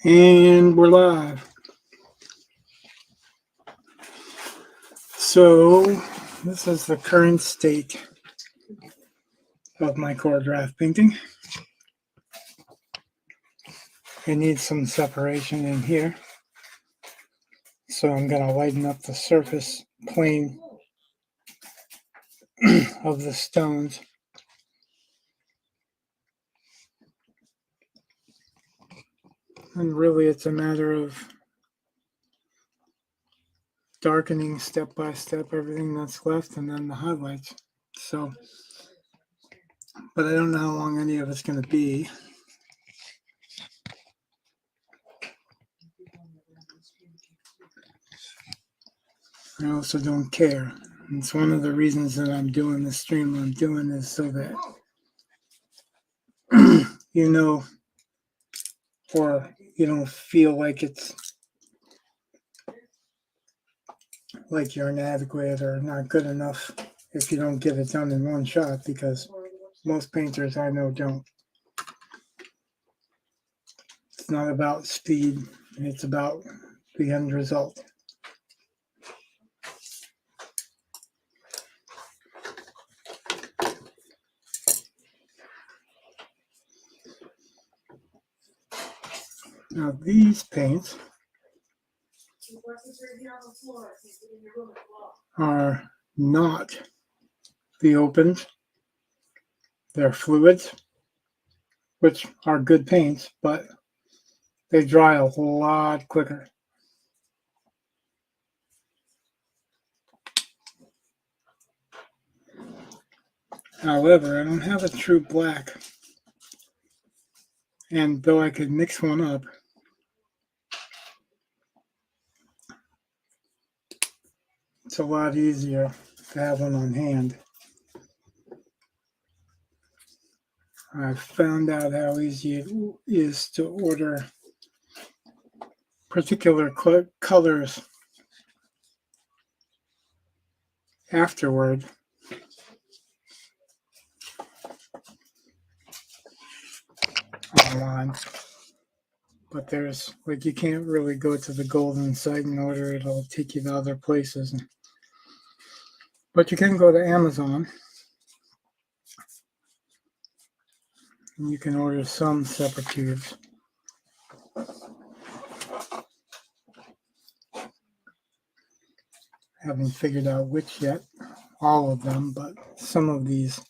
And we're live. So this is the current state of my Kor-Drath painting. It needs some separation in here. So I'm going to lighten up the surface plane of the stones. And really it's a matter of darkening step by step everything that's left and then the highlights. So, but I don't know how long any of it's going to be. I also don't care. And it's one of the reasons that I'm doing the stream I'm doing is so that you know, or you don't feel like it's like you're inadequate or not good enough if you don't get it done in one shot, because most painters I know don't. It's not about speed, it's about the end result. Now these paints are not the opens, they're fluids, which are good paints, but they dry a whole lot quicker. However, I don't have a true black, and though I could mix one up, it's a lot easier to have one on hand. I found out how easy it is to order particular colors afterward. Online. But there's, like, you can't really go to the golden site and order it. It'll take you to other places. But you can go to Amazon. And you can order some separate tubes. Haven't figured out which yet. All of them, but some of these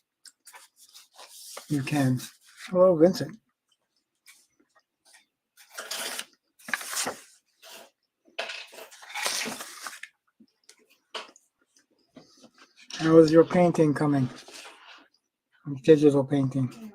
you can. Hello, Vincent. How is your painting coming? Digital painting.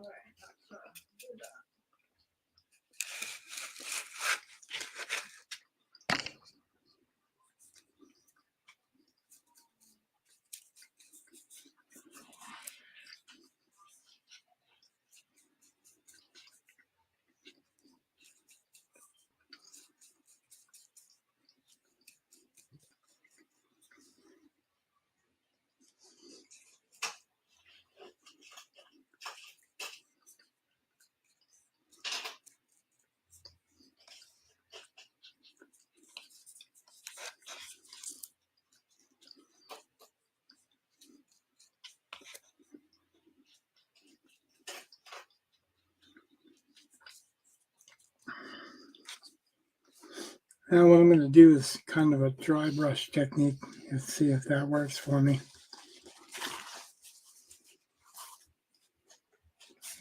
Now what I'm going to do is kind of a dry brush technique. Let's see if that works for me.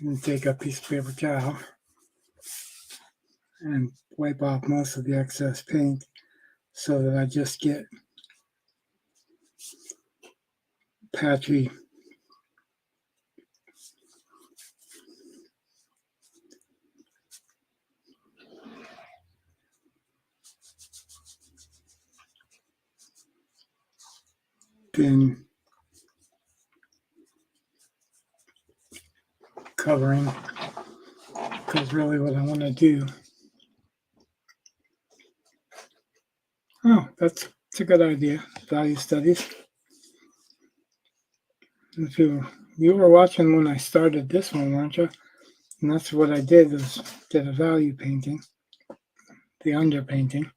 I'm going to take a piece of paper towel and wipe off most of the excess paint so that I just get patchy thin covering, because really what I want to do. Oh, that's a good idea. Value studies. If you were watching when I started this one, weren't you? And that's what I did, was get a value painting. the underpainting.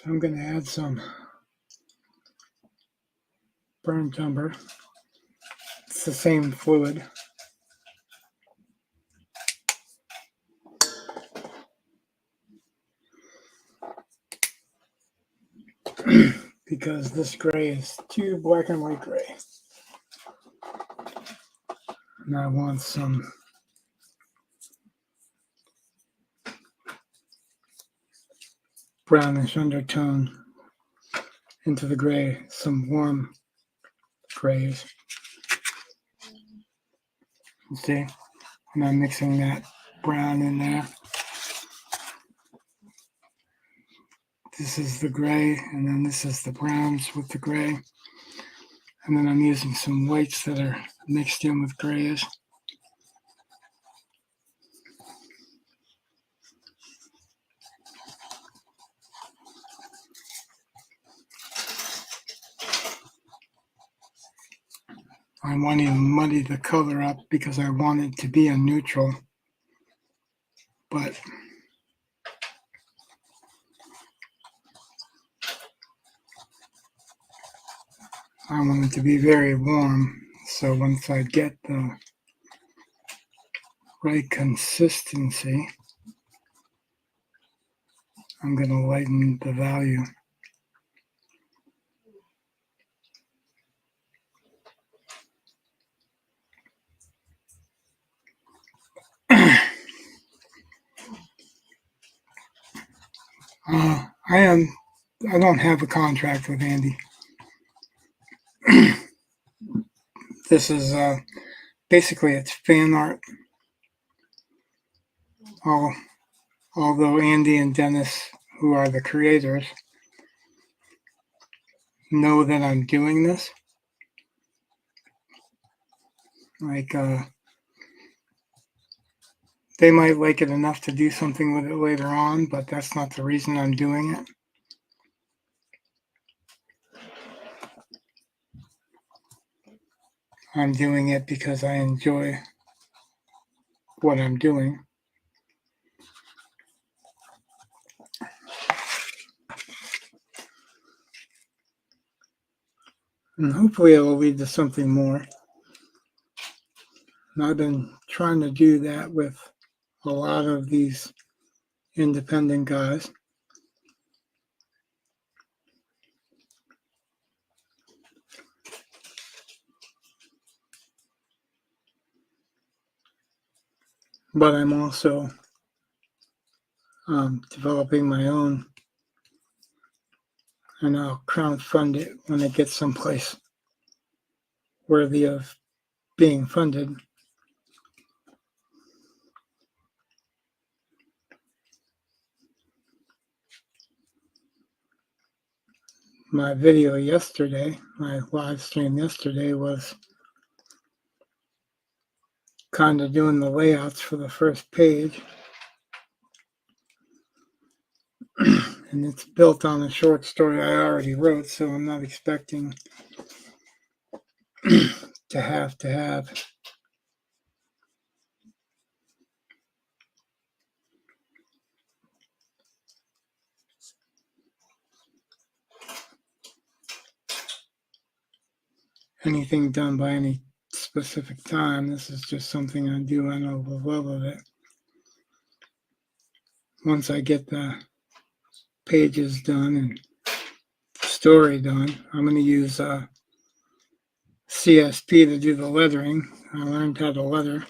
So I'm going to add some burnt umber. It's the same fluid. Because this gray is too black and white gray. And I want some brownish undertone into the gray, some warm grays. You see? And I'm mixing that brown in there. This is the gray, and then this is the browns with the gray. And then I'm using some whites that are mixed in with grays. I want to muddy the color up because I want it to be a neutral, but I want it to be very warm. So once I get the right consistency, I'm going to lighten the value. I don't have a contract with Andy. This is basically it's fan art. Although Andy and Dennis, who are the creators, know that I'm doing this. Like, they might like it enough to do something with it later on, but that's not the reason I'm doing it. I'm doing it because I enjoy what I'm doing. And hopefully it will lead to something more. And I've been trying to do that with a lot of these independent guys. But I'm also developing my own, and I'll crowdfund it when it gets someplace worthy of being funded. My video yesterday, my live stream yesterday, was kind of doing the layouts for the first page. And it's built on a short story I already wrote, so I'm not expecting to have anything done by any specific time. This is just something I do on a love of it. Once I get the pages done and the story done, I'm going to use CSP to do the leathering. I learned how to leather.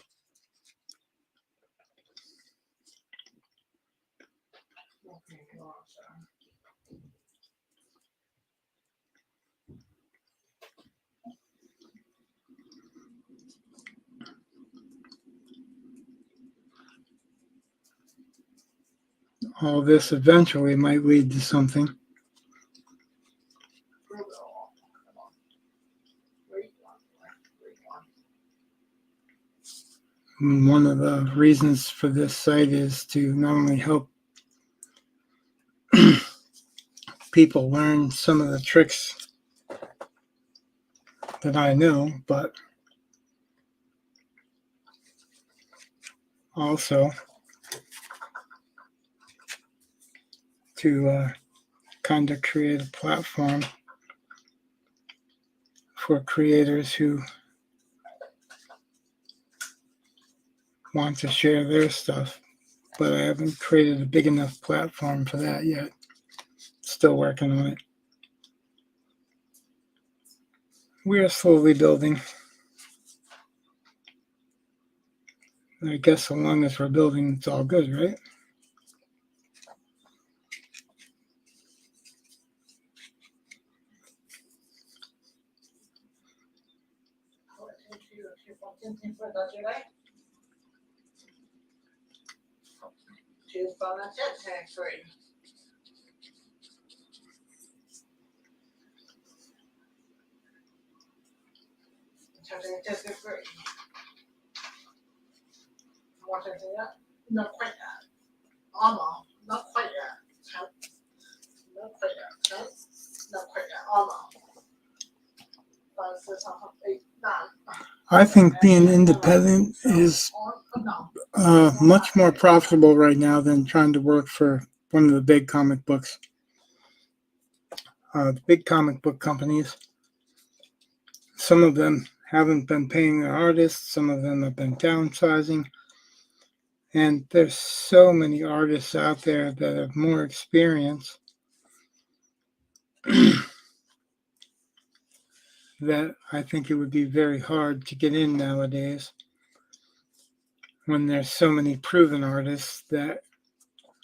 All this eventually might lead to something. One of the reasons for this site is to not only help people learn some of the tricks that I know, but also to kind of create a platform for creators who want to share their stuff. But I haven't created a big enough platform for that yet. Still working on it. We are slowly building. I guess so long as we're building, it's all good, right? Not quite yet. Almost. Not quite yet. Not quite yet. Not quite yet. Almost. 5, 6, 7, 8, 9. I think being independent is much more profitable right now than trying to work for one of the big comic books. The big comic book companies, some of them haven't been paying their artists, some of them have been downsizing. And there's so many artists out there that have more experience that I think it would be very hard to get in nowadays when there's so many proven artists that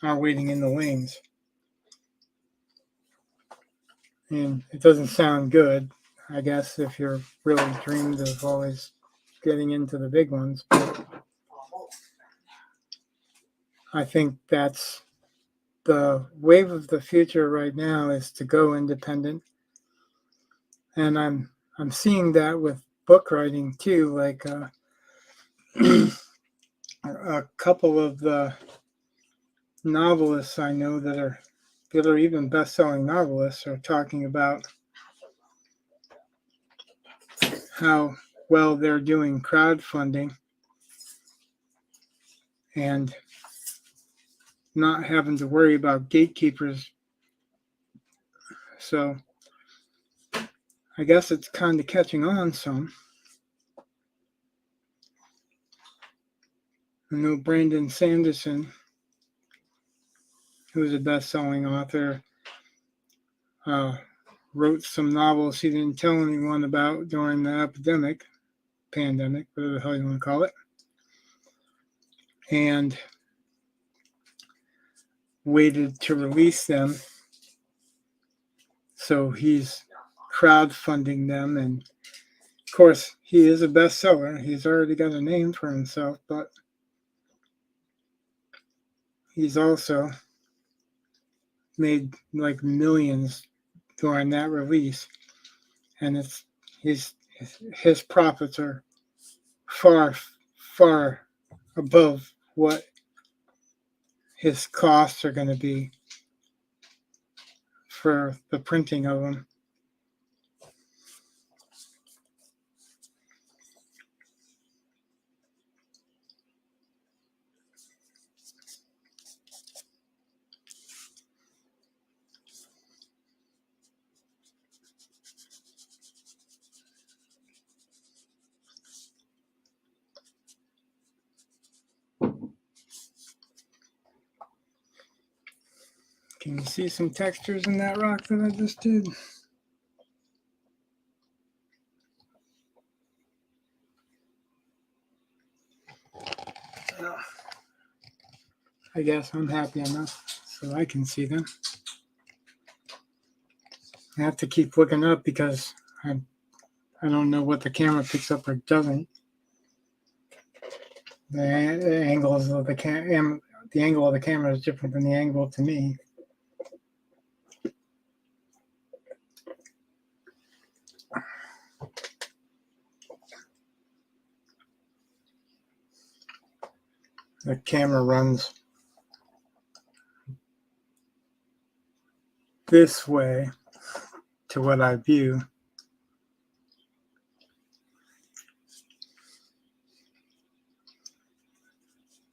are waiting in the wings. And it doesn't sound good, I guess, if you're really dreamed of always getting into the big ones. But I think that's the wave of the future right now, is to go independent. And I'm seeing that with book writing too. Like a couple of the novelists I know that are even best-selling novelists are talking about how well they're doing crowdfunding and not having to worry about gatekeepers. So I guess it's kind of catching on some. I know Brandon Sanderson, who's a best-selling author, wrote some novels he didn't tell anyone about during the pandemic, whatever the hell you want to call it, and waited to release them. So he's crowdfunding them, and of course he is a bestseller. He's already got a name for himself, but he's also made like millions during that release, and his profits are far above what his costs are going to be for the printing of them. Can you see some textures in that rock that I just did? Well, I guess I'm happy enough so I can see them. I have to keep looking up because I don't know what the camera picks up or doesn't. The angles of the angle of the camera is different than the angle to me. The camera runs this way to what I view.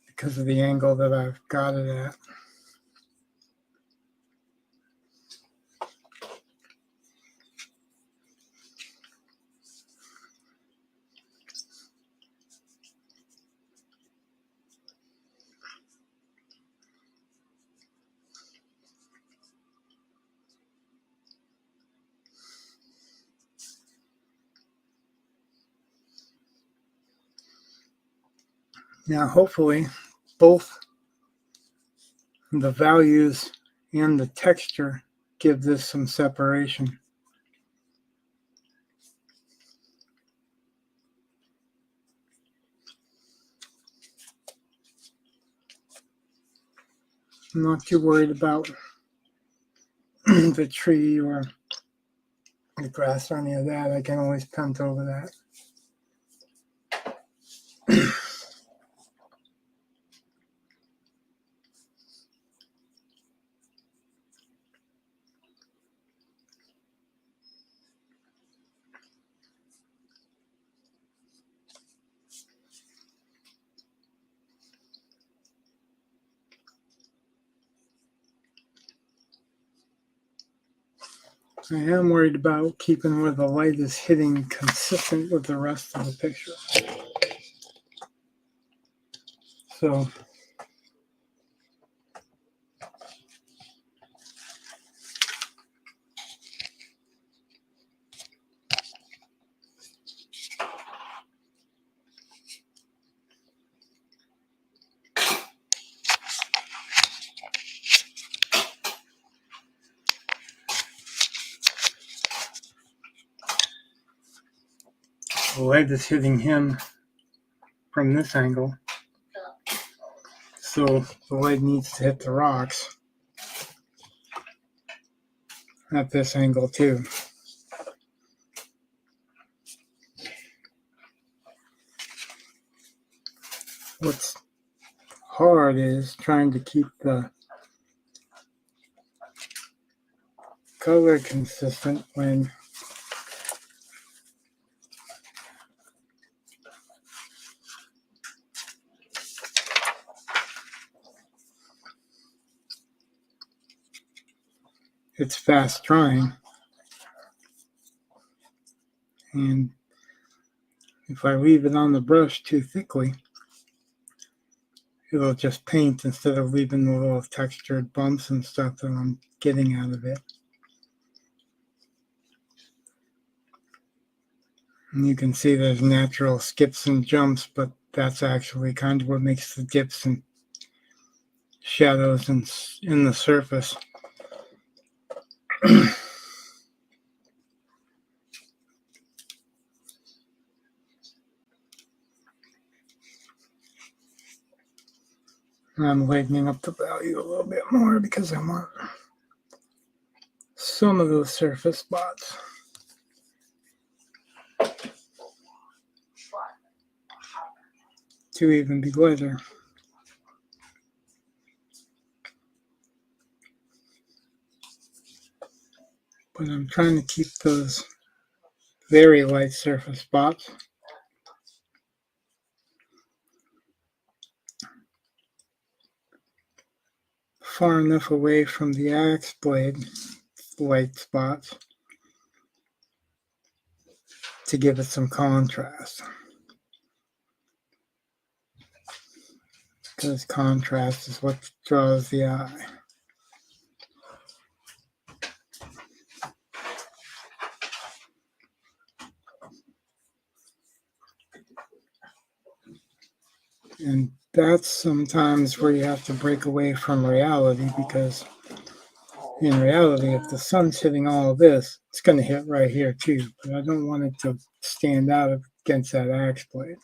Because of the angle that I've got it at. Now, hopefully, both the values and the texture give this some separation. I'm not too worried about the tree or the grass or any of that. I can always paint over that. I am worried about keeping where the light is hitting consistent with the rest of the picture. So the light is hitting him from this angle. So the light needs to hit the rocks at this angle too. What's hard is trying to keep the color consistent when it's fast drying. And if I leave it on the brush too thickly, it'll just paint instead of leaving the little textured bumps and stuff that I'm getting out of it. And you can see there's natural skips and jumps, but that's actually kind of what makes the dips and shadows in the surface. I'm lightening up the value a little bit more because I want some of those surface spots to even be lighter. But I'm trying to keep those very light surface spots far enough away from the axe blade light spots to give it some contrast. Because contrast is what draws the eye. And that's sometimes where you have to break away from reality, because in reality, if the sun's hitting all of this, it's going to hit right here too. But I don't want it to stand out against that axe blade.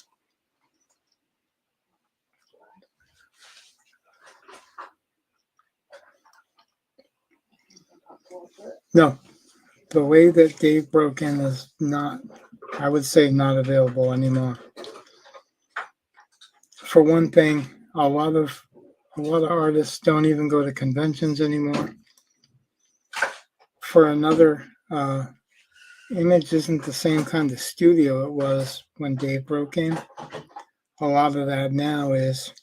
No, the way that Dave broke in is not, I would say, not available anymore. For one thing, a lot of artists don't even go to conventions anymore. For another, Image isn't the same kind of studio it was when Dave broke in. A lot of that now is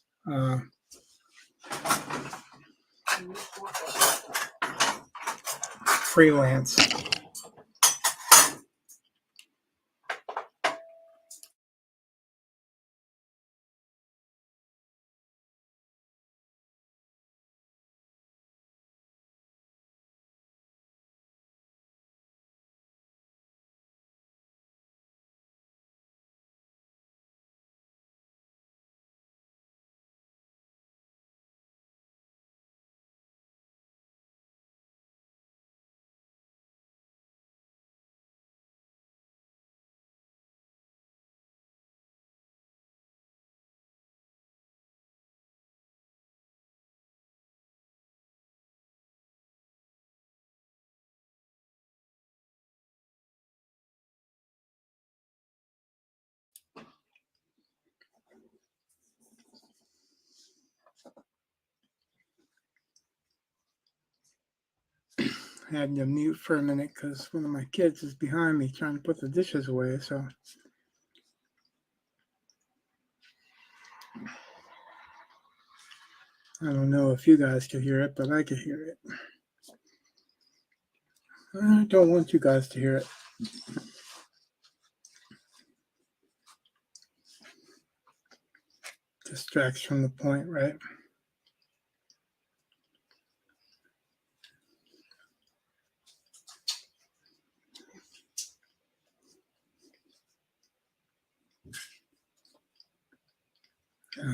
freelance. I had to mute for a minute because one of my kids is behind me trying to put the dishes away. So I don't know if you guys could hear it, but I could hear it. I don't want you guys to hear it. Distracts from the point, right?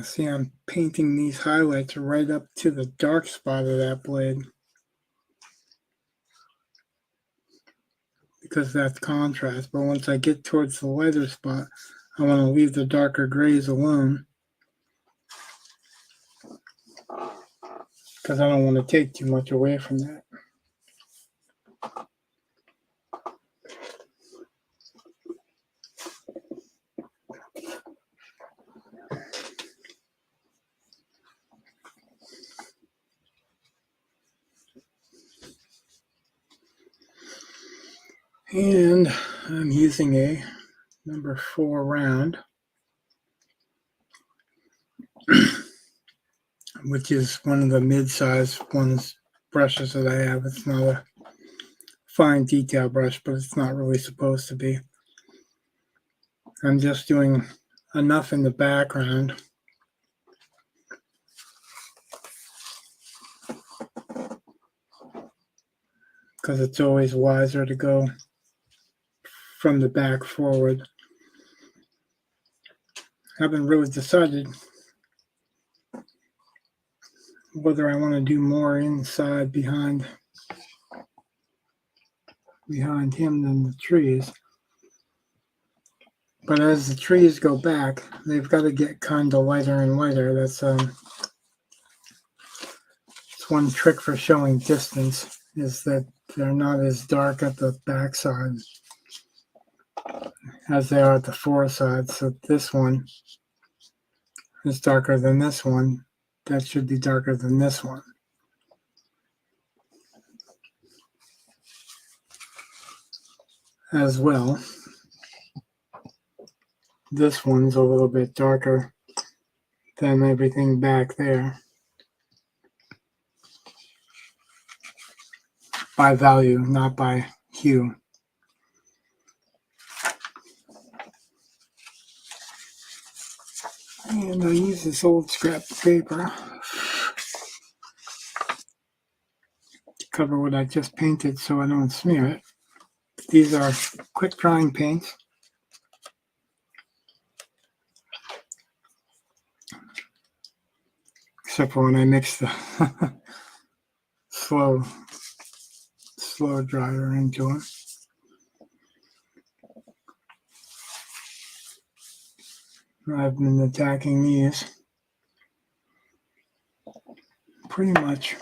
See, I'm painting these highlights right up to the dark spot of that blade, because that's contrast. But once I get towards the lighter spot, I want to leave the darker grays alone, because I don't want to take too much away from that. And I'm using a number 4 round, which is one of the mid-size brushes that I have. It's not a fine detail brush, but it's not really supposed to be. I'm just doing enough in the background because it's always wiser to go from the back forward. I haven't really decided whether I want to do more inside behind him than the trees. But as the trees go back, they've got to get kind of lighter and lighter. That's it's one trick for showing distance, is that they're not as dark at the backside as they are at the foresides. So this one is darker than this one. That should be darker than this one. As well, this one's a little bit darker than everything back there by value, not by hue. And I use this old scrap paper to cover what I just painted so I don't smear it. These are quick drying paints. except for when I mix the slow dryer into them. I've been attacking these pretty much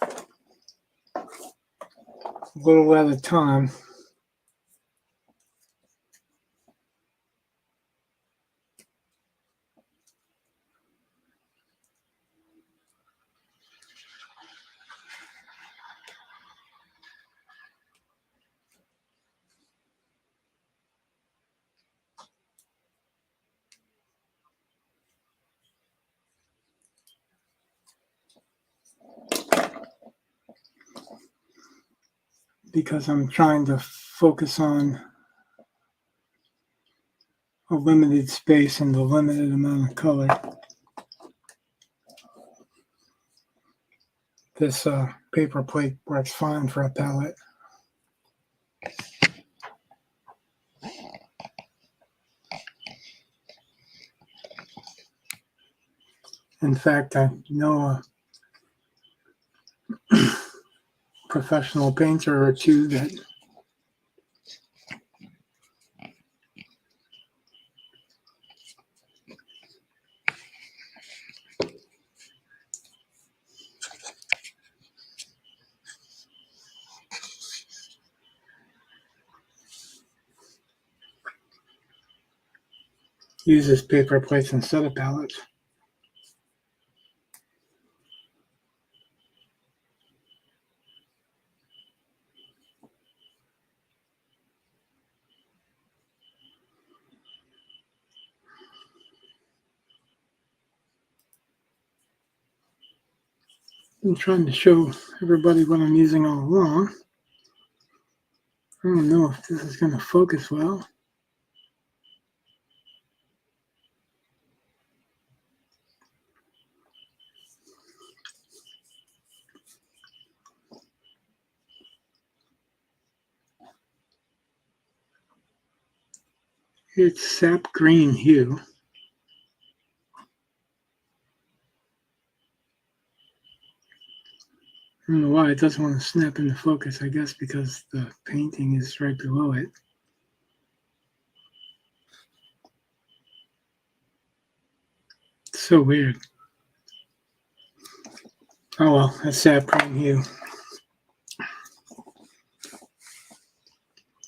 a little at a time. Because I'm trying to focus on a limited space and a limited amount of color. This paper plate works fine for a palette. In fact, I know a professional painter or two that uses paper plates instead of palettes. I'm trying to show everybody what I'm using all along. I don't know if this is going to focus well. It's sap green hue. I don't know why it doesn't want to snap into focus. I guess because the painting is right below it. It's so weird. Oh well, that's sap green hue.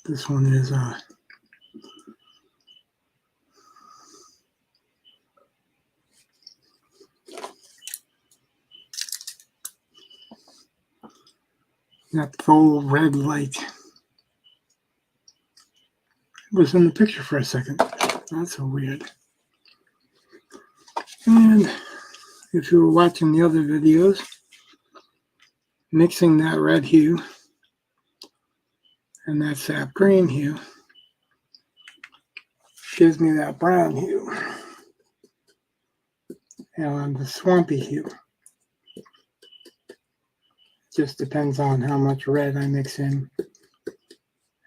This one is that full red light. It was in the picture for a second. That's so weird. And if you were watching the other videos, mixing that red hue and that sap green hue gives me that brown hue and the swampy hue. Just depends on how much red I mix in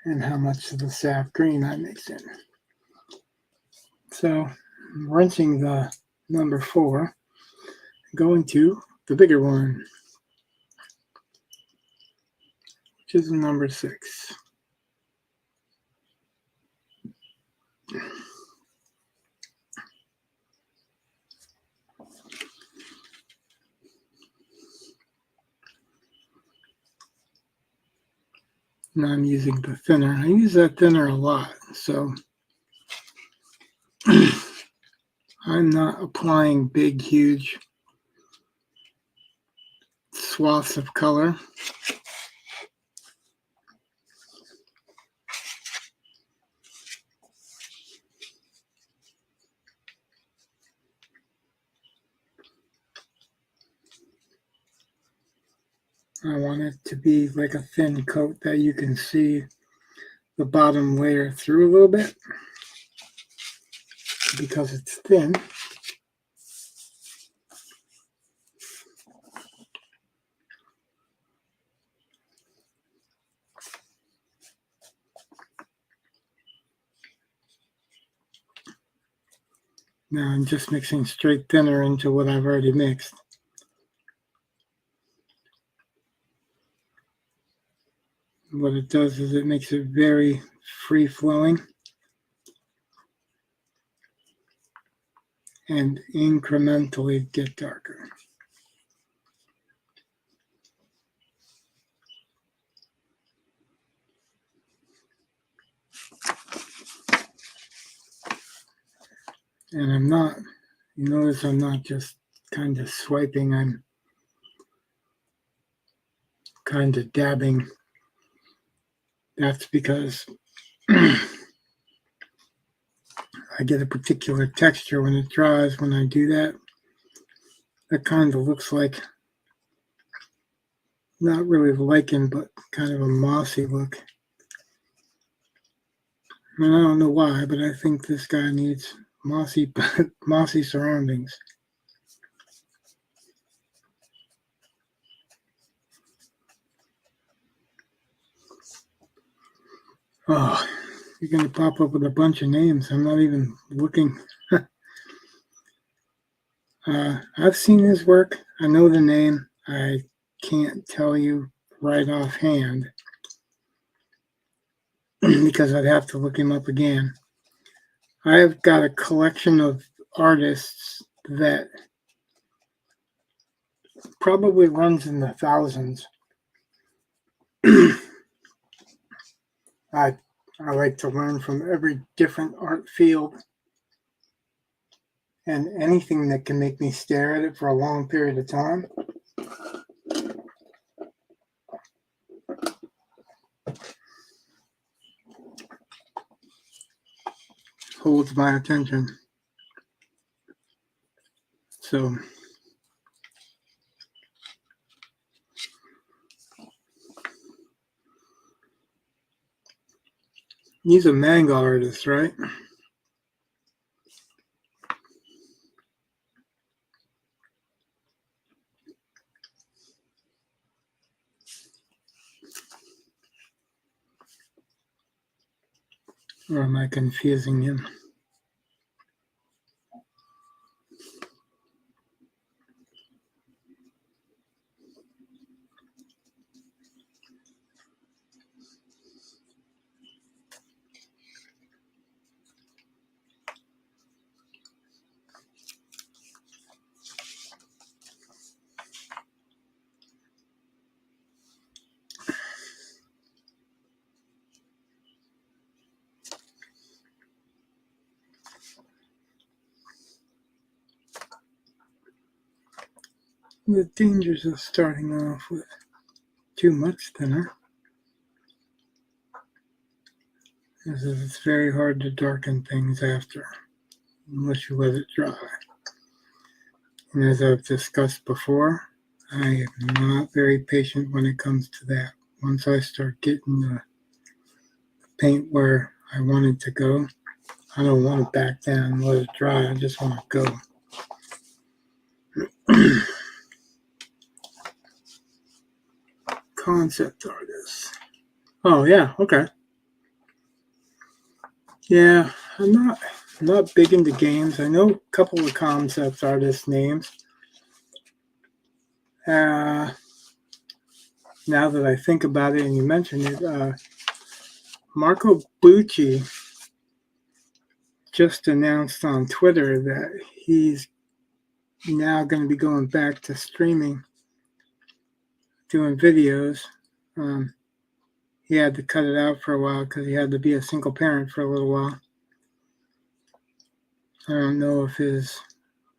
and how much of the sap green I mix in. So I'm wrenching the number 4, going to the bigger one, which is the number 6. And I'm using the thinner. I use that thinner a lot, so I'm not applying big, huge swaths of color. I want it to be like a thin coat that you can see the bottom layer through a little bit. Because it's thin, Now I'm just mixing straight thinner into what I've already mixed. What it does is it makes it very free-flowing and incrementally get darker. And I'm not, you notice I'm not just kind of swiping, I'm kind of dabbing. That's because I get a particular texture when it dries. When I do that, it kind of looks like, not really lichen, but kind of a mossy look. And I don't know why, but I think this guy needs mossy, mossy surroundings. Oh, you're going to pop up with a bunch of names. I'm not even looking. I've seen his work. I know the name. I can't tell you right offhand because I'd have to look him up again. I've got a collection of artists that probably runs in the thousands. I like to learn from every different art field, and anything that can make me stare at it for a long period of time holds my attention. So he's a manga artist, right? Or am I confusing him? The dangers of starting off with too much thinner is that it's very hard to darken things after, unless you let it dry. And as I've discussed before, I am not very patient when it comes to that. Once I start getting the paint where I want it to go, I don't want to back down and let it dry. I just want to go. Concept artists. Oh yeah, okay. Yeah, I'm not big into games. I know a couple of concept artist names. Now that I think about it and you mentioned it, Marco Bucci just announced on Twitter that he's now going to be going back to streaming, doing videos. He had to cut it out for a while because he had to be a single parent for a little while. I don't know if his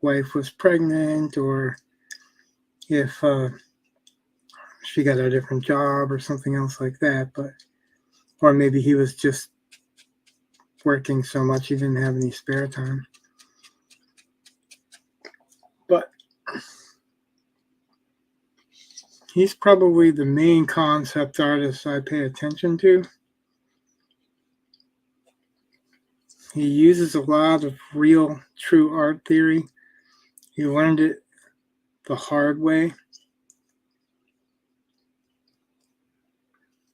wife was pregnant or if she got a different job or something else like that, or maybe he was just working so much he didn't have any spare time. But he's probably the main concept artist I pay attention to. He uses a lot of real, true art theory. He learned it the hard way.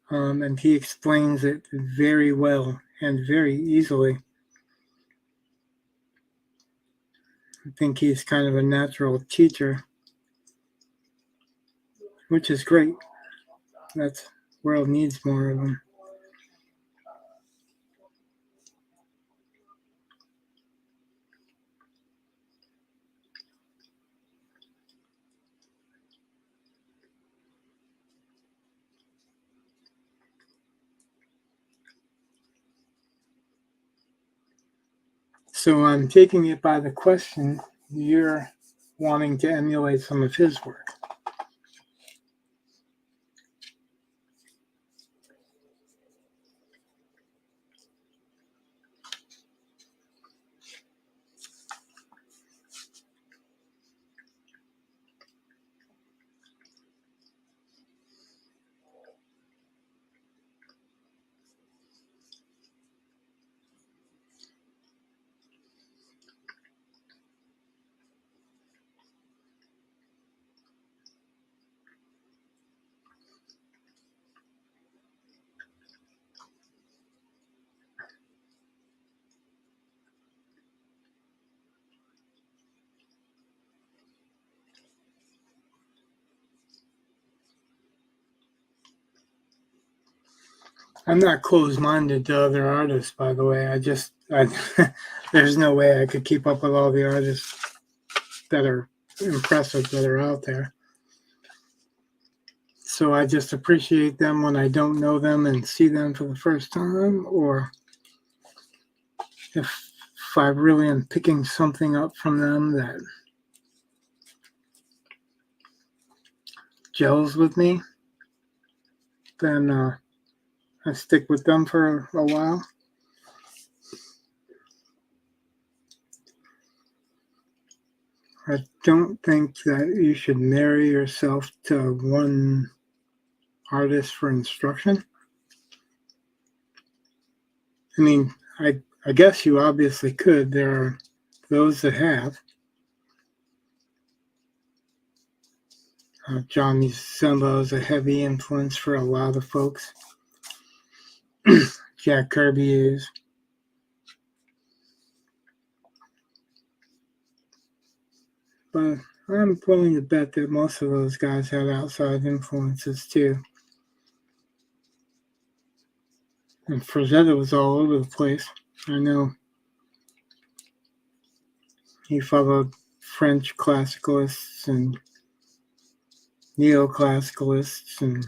And he explains it very well and very easily. I think he's kind of a natural teacher, which is great. That's world needs more of them. So I'm taking it by the question, you're wanting to emulate some of his work. I'm not closed-minded to other artists, by the way. There's no way I could keep up with all the artists that are impressive that are out there. So I just appreciate them when I don't know them and see them for the first time, or if I really am picking something up from them that gels with me, then I stick with them for a while. I don't think that you should marry yourself to one artist for instruction. I mean, I guess you obviously could. There are those that have. John Zumbo is a heavy influence for a lot of folks. Jack Kirby is. But I'm willing to bet that most of those guys had outside influences too. And Frazetta was all over the place. I know he followed French classicalists and neoclassicalists and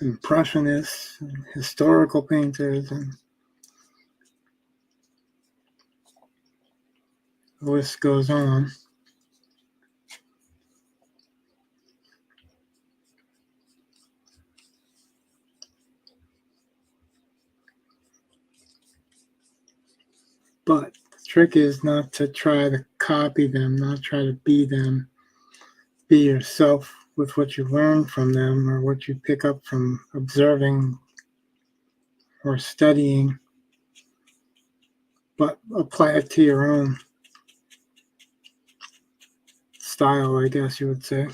impressionists and historical painters, and the list goes on. But the trick is not to try to copy them, not try to be them. Be yourself with what you learn from them or what you pick up from observing or studying, but apply it to your own style, I guess you would say.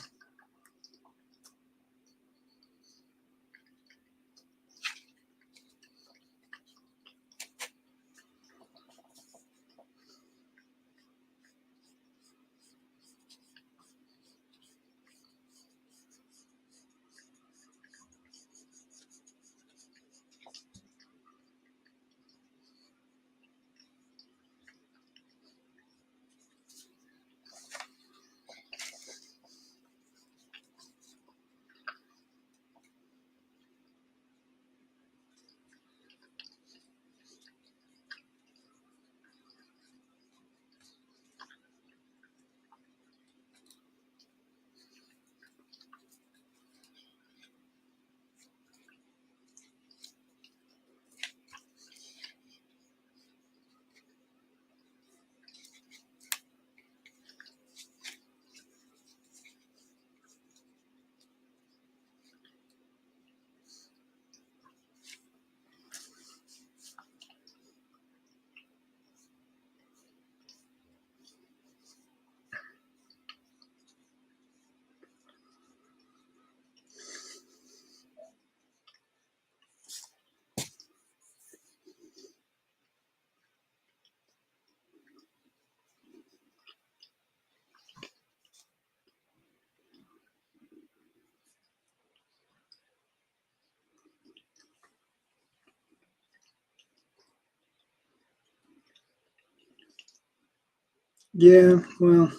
Yeah, well,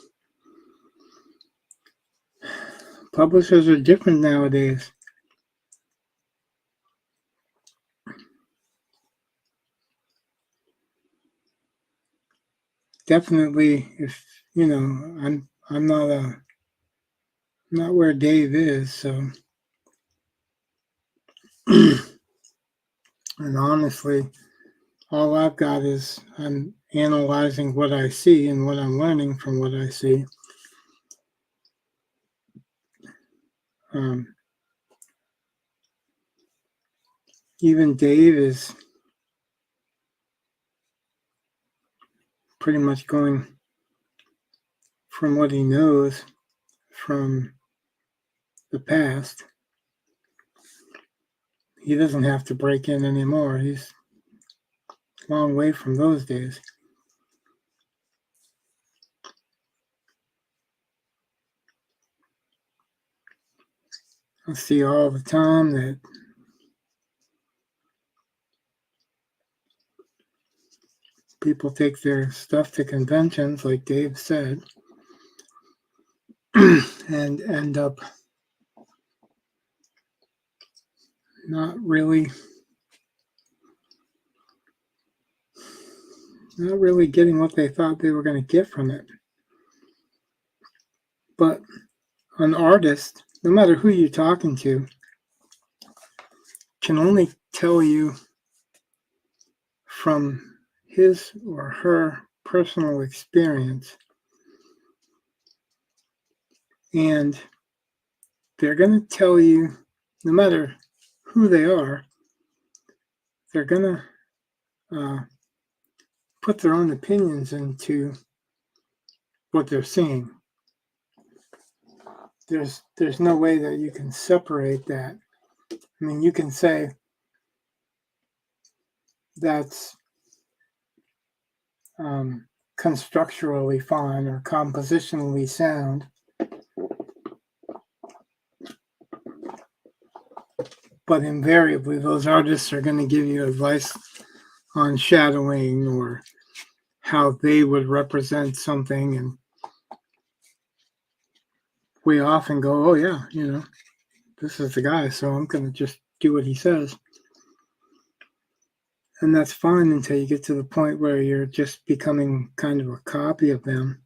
publishers are different nowadays. Definitely, if I'm not where Dave is, so and honestly, all I've got is I'm analyzing what I see and what I'm learning from what I see. Um, Even Dave is pretty much going from what he knows from the past. He doesn't have to break in anymore. He's a long way from those days. I see all the time that people take their stuff to conventions, like Dave said, and end up not really getting what they thought they were going to get from it. But an artist, no matter who you're talking to, can only tell you from his or her personal experience. And they're going to tell you, no matter who they are, they're going to put their own opinions into what they're seeing. There's no way that you can separate that. I mean, you can say that's constructurally fine or compositionally sound, but invariably those artists are going to give you advice on shadowing or how they would represent something, and we often go, oh yeah, this is the guy, so I'm going to just do what he says. And that's fine until you get to the point where you're just becoming kind of a copy of them.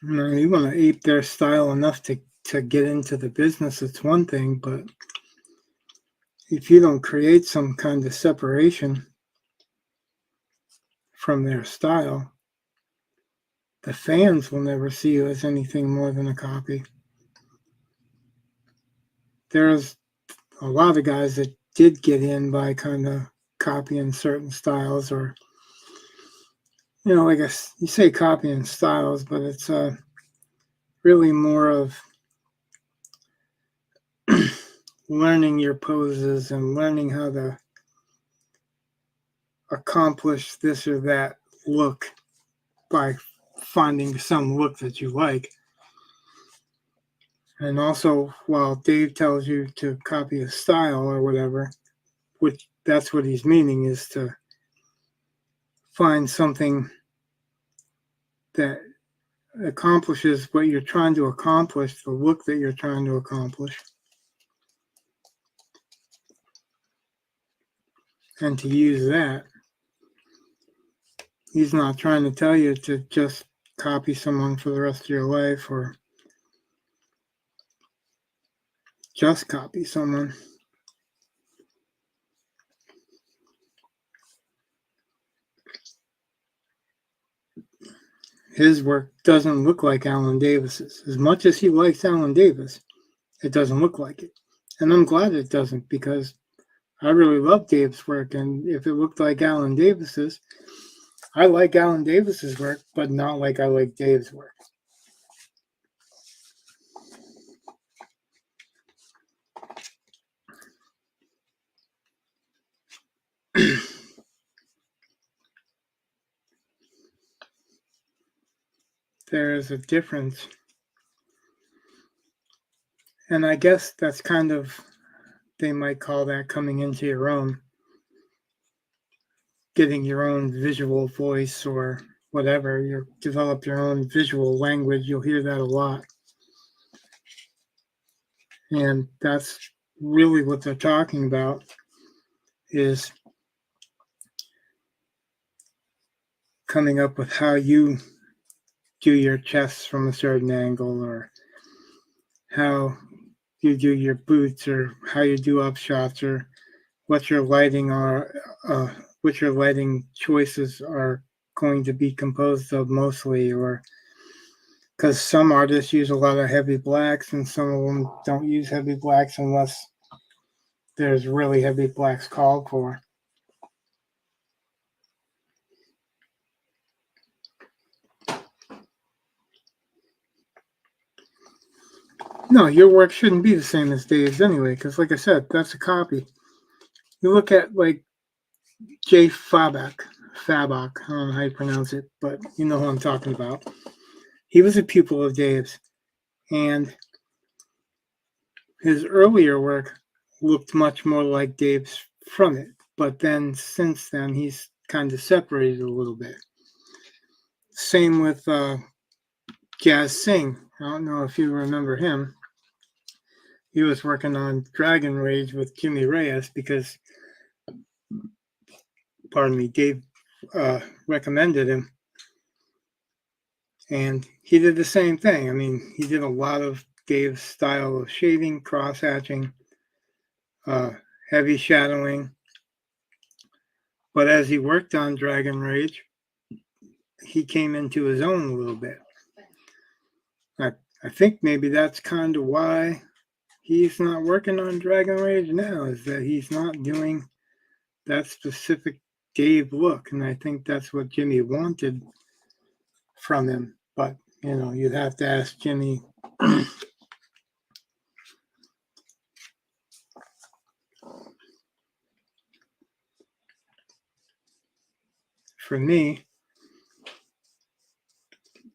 You want to ape their style enough to get into the business, it's one thing, but if you don't create some kind of separation from their style, the fans will never see you as anything more than a copy. There's a lot of guys that did get in by kind of copying certain styles, or like you say copying styles, but it's really more of learning your poses and learning how to accomplish this or that look by finding some look that you like. And also, while Dave tells you to copy a style or whatever, which that's what he's meaning, is to find something that accomplishes what you're trying to accomplish, the look that you're trying to accomplish, and to use that. He's not trying to tell you to just copy someone for the rest of your life or just copy someone. His work doesn't look like Alan Davis's. As much as he likes Alan Davis, it doesn't look like it. And I'm glad it doesn't, because I really love Dave's work. And if it looked like Alan Davis's, I like Alan Davis's work, but not like I like Dave's work. There is a difference. And I guess that's kind of, they might call that coming into your own. getting your own visual voice or whatever, you develop your own visual language, you'll hear that a lot. And that's really what they're talking about, is coming up with how you do your chest from a certain angle, or how you do your boots, or how you do upshots, or what your lighting are, what your lighting choices are going to be composed of mostly, or because some artists use a lot of heavy blacks and some of them don't use heavy blacks unless there's really heavy blacks called for. No, your work shouldn't be the same as Dave's anyway, because like I said, that's a copy. You look at like Jay Fabak, I don't know how you pronounce it, but you know who I'm talking about. He was a pupil of Dave's, and his earlier work looked much more like Dave's from it, but then since then he's kind of separated a little bit. Same with Jazz Singh. I don't know if you remember him. He was working on Dragon Rage with Jimmy Reyes because, pardon me, Dave recommended him. And he did the same thing. I mean, he did a lot of Dave's style of shading, cross-hatching, heavy shadowing. But as he worked on Dragon Rage, he came into his own a little bit. I think maybe that's kind of why he's not working on Dragon Rage now, is that he's not doing that specific Dave look. And I think that's what Jimmy wanted from him. But, you know, you'd have to ask Jimmy. For me,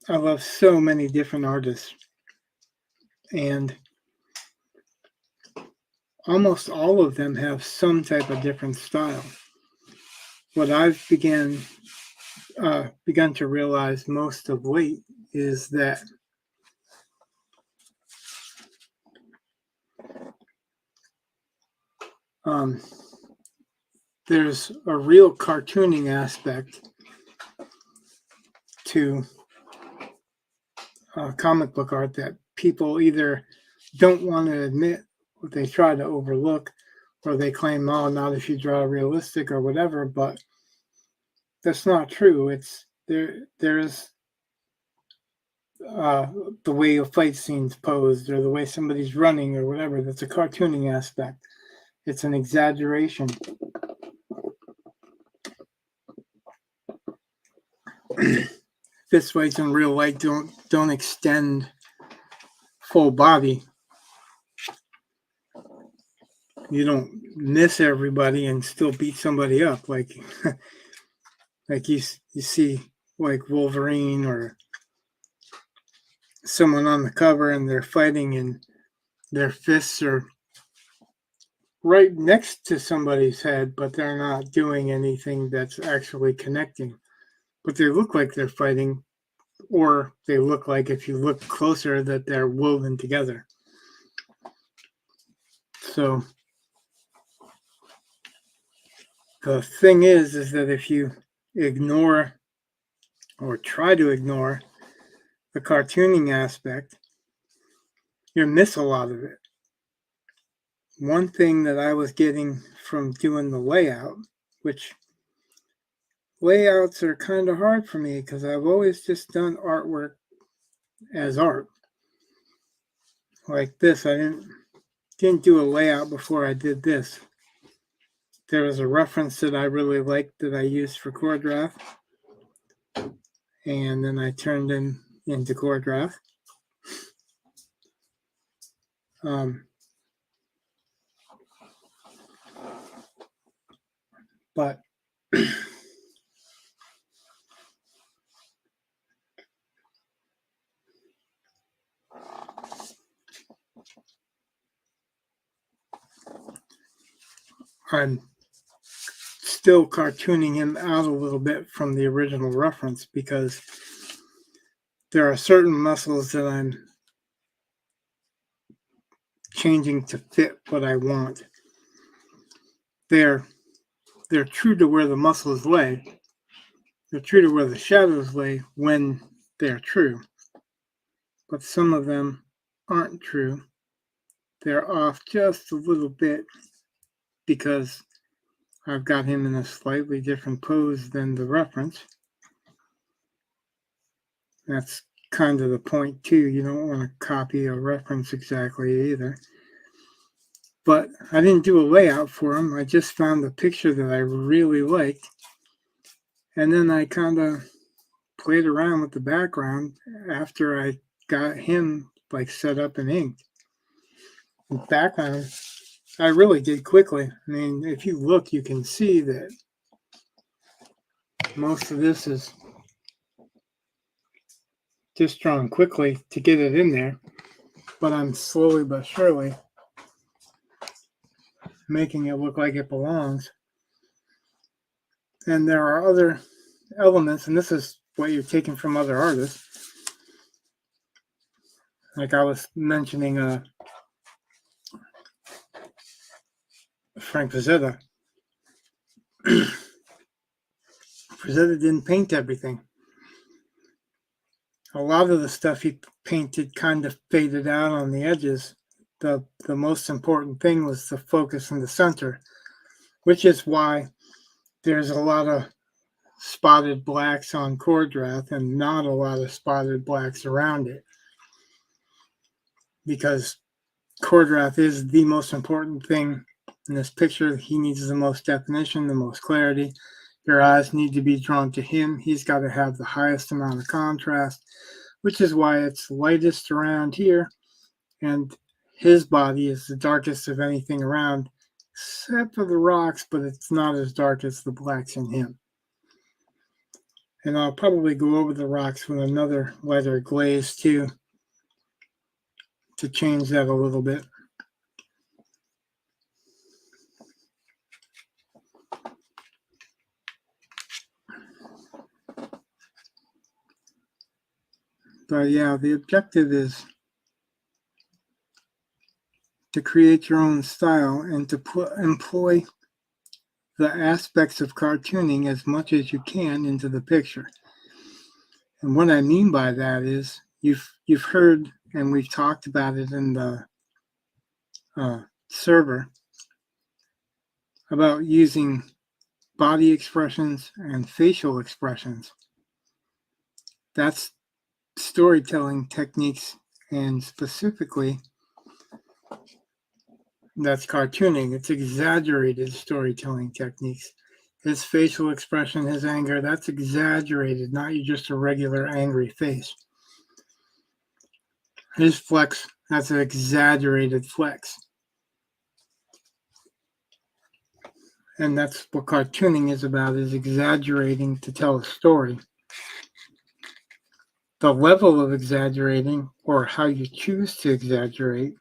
I love so many different artists, and almost all of them have some type of different style. What I've begun to realize most of late is that there's a real cartooning aspect to comic book art that people either don't want to admit, or they try to overlook, or they claim, oh, not if you draw realistic or whatever, but that's not true. It's there's the way a fight scene's posed, or the way somebody's running, or whatever. That's a cartooning aspect. It's an exaggeration. Fist fights in real life don't extend full body. You don't miss everybody and still beat somebody up like like you see like Wolverine or someone on the cover and they're fighting and their fists are right next to somebody's head, but they're not doing anything that's actually connecting. But they look like they're fighting, or they look like, if you look closer, that they're woven together. So the thing is that if you ignore or try to ignore the cartooning aspect, you'll miss a lot of it. One thing that I was getting from doing the layout, which layouts are kind of hard for me because I've always just done artwork as art. Like this, I didn't do a layout before I did this. There was a reference that I really liked that I used for Kor-Drath, and then I turned him into Kor-Drath. But I'm still cartooning him out a little bit from the original reference, because there are certain muscles that I'm changing to fit what I want. They're true to where the muscles lay. They're true to where the shadows lay when they're true. But some of them aren't true. They're off just a little bit because I've got him in a slightly different pose than the reference. That's kind of the point too. You don't want to copy a reference exactly either. But I didn't do a layout for him. I just found the picture that I really liked. And then I kind of played around with the background after I got him like set up and inked. The background, I really did quickly. I mean, if you look, you can see that most of this is just drawn quickly to get it in there. But I'm slowly but surely making it look like it belongs. And there are other elements, and this is what you're taking from other artists. Like I was mentioning Frank Frazetta. Frazetta didn't paint everything. A lot of the stuff he painted kind of faded out on the edges. The most important thing was the focus in the center, which is why there's a lot of spotted blacks on Kor-Drath and not a lot of spotted blacks around it. Because Kor-Drath is the most important thing in this picture. He needs the most definition, the most clarity. Your eyes need to be drawn to him. He's got to have the highest amount of contrast, which is why it's lightest around here. And his body is the darkest of anything around, except for the rocks, but it's not as dark as the blacks in him. And I'll probably go over the rocks with another lighter glaze too, to change that a little bit. But yeah, the objective is to create your own style and to employ the aspects of cartooning as much as you can into the picture. And what I mean by that is you've heard, and we've talked about it in the server, about using body expressions and facial expressions. That's storytelling techniques, and specifically that's cartooning. It's exaggerated storytelling techniques. His facial expression, his anger, that's exaggerated, not just a regular angry face. His flex, that's an exaggerated flex. And that's what cartooning is about, is exaggerating to tell a story. The level of exaggerating, or how you choose to exaggerate,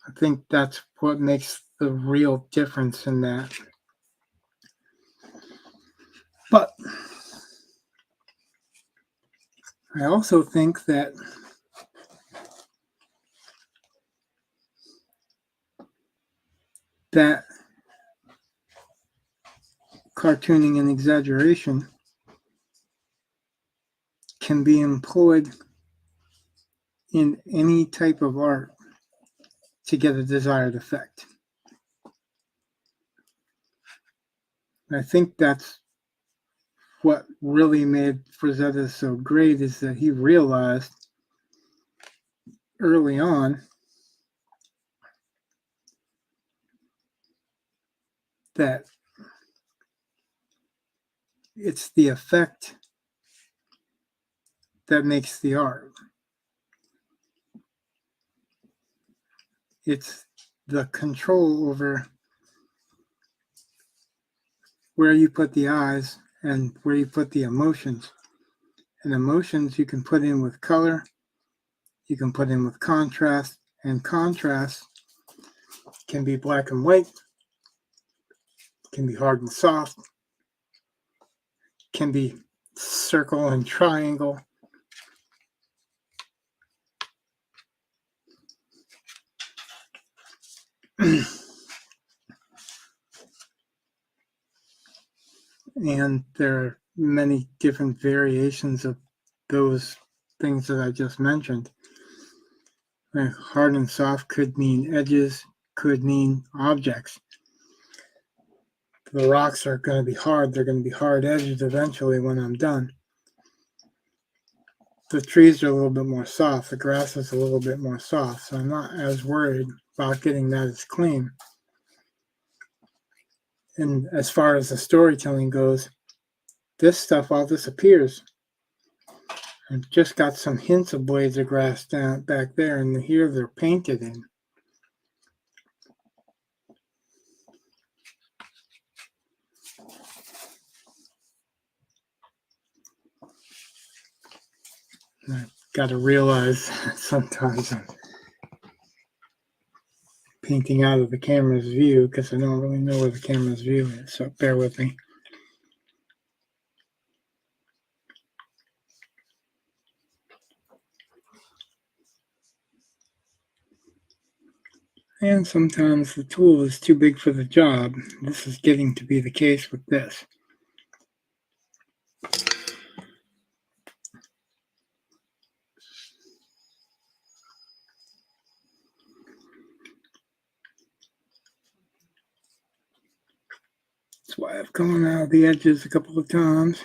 I think that's what makes the real difference in that. But I also think that cartooning and exaggeration can be employed in any type of art to get a desired effect. I think that's what really made Frazetta so great, is that he realized early on that it's the effect that makes the art. It's the control over where you put the eyes and where you put the emotions. And emotions you can put in with color, you can put in with contrast, and contrast can be black and white, can be hard and soft, can be circle and triangle. And there are many different variations of those things that I just mentioned. Like hard and soft could mean edges, could mean objects. The rocks are going to be hard. They're going to be hard edges eventually when I'm done. The trees are a little bit more soft. The grass is a little bit more soft. So I'm not as worried about getting that as clean. And as far as the storytelling goes, this stuff all disappears. I've just got some hints of blades of grass down back there, and here they're painted in. I've got to realize sometimes I'm painting out of the camera's view because I don't really know where the camera's view is, so bear with me. And sometimes the tool is too big for the job. This is getting to be the case with this. That's why I've gone out of the edges a couple of times.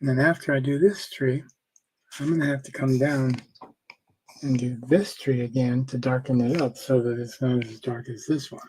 And then after I do this tree, I'm going to have to come down and do this tree again to darken it up so that it's not as dark as this one.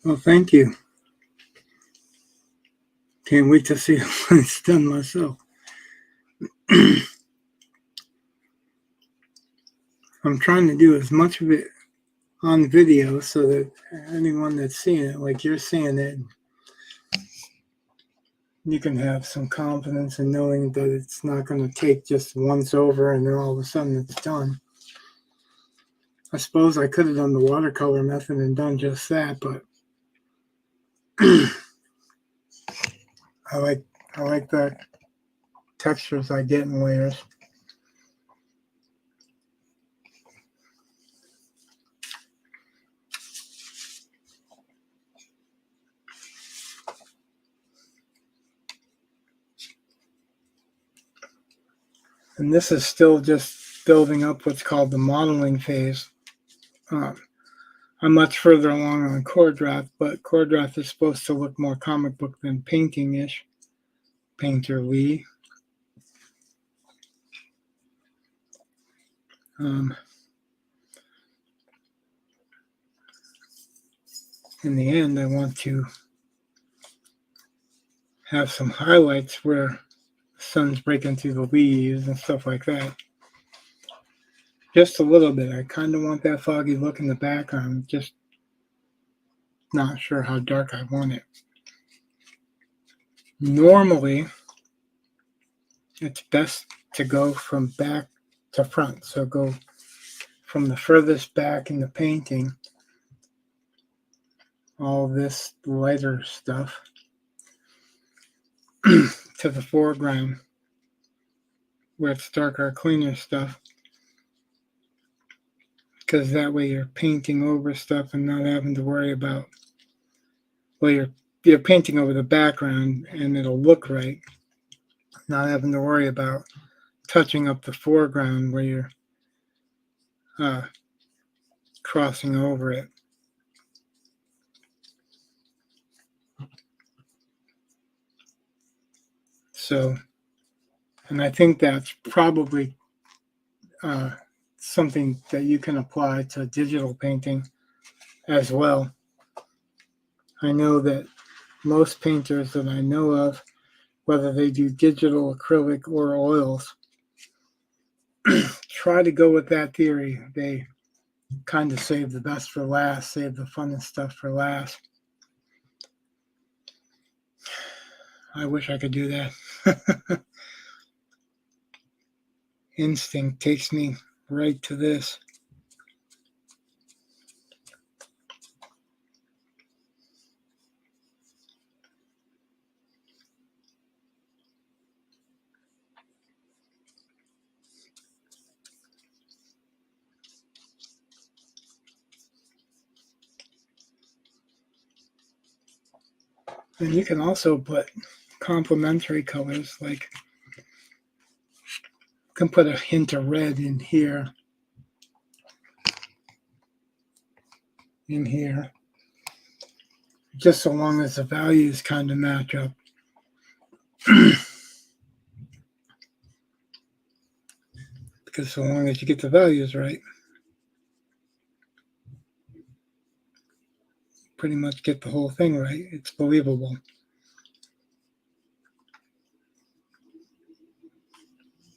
Well, thank you. Can't wait to see it when it's done myself. I'm trying to do as much of it on video so that anyone that's seeing it, like you're seeing it, you can have some confidence in knowing that it's not going to take just once over and then all of a sudden it's done. I suppose I could have done the watercolor method and done just that, but I like the textures I get in layers. And this is still just building up what's called the modeling phase. I'm much further along on Kor-Drath, but Kor-Drath is supposed to look more comic book than painting-ish, painterly. In the end, I want to have some highlights where the sun's breaking through the leaves and stuff like that. Just a little bit. I kind of want that foggy look in the background, just not sure how dark I want it. Normally, it's best to go from back to front. So go from the furthest back in the painting, all this lighter stuff, to the foreground where it's darker, cleaner stuff. Because that way you're painting over stuff and not having to worry about, well, you're painting over the background and it'll look right, not having to worry about touching up the foreground where you're crossing over it. So, and I think that's probably something that you can apply to digital painting as well. I know that most painters that I know of, whether they do digital, acrylic, or oils, try to go with that theory. They kind of save the best for last, save the funnest stuff for last. I wish I could do that. Instinct takes me right to this. And you can also put complementary colors, like you can put a hint of red in here, just so long as the values kind of match up. Because so long as you get the values right, pretty much get the whole thing right. It's believable.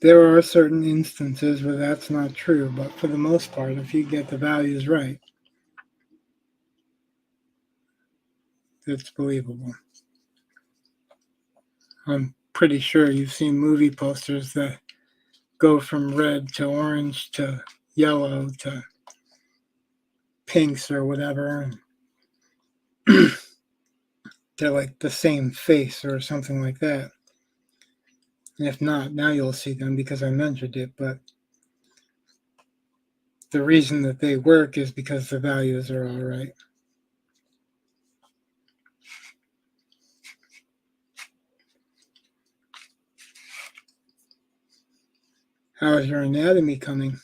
There are certain instances where that's not true, but for the most part, if you get the values right, it's believable. I'm pretty sure you've seen movie posters that go from red to orange to yellow to pinks or whatever. They're like the same face or something like that. And if not, now you'll see them because I mentioned it, but the reason that they work is because the values are all right. How is your anatomy coming?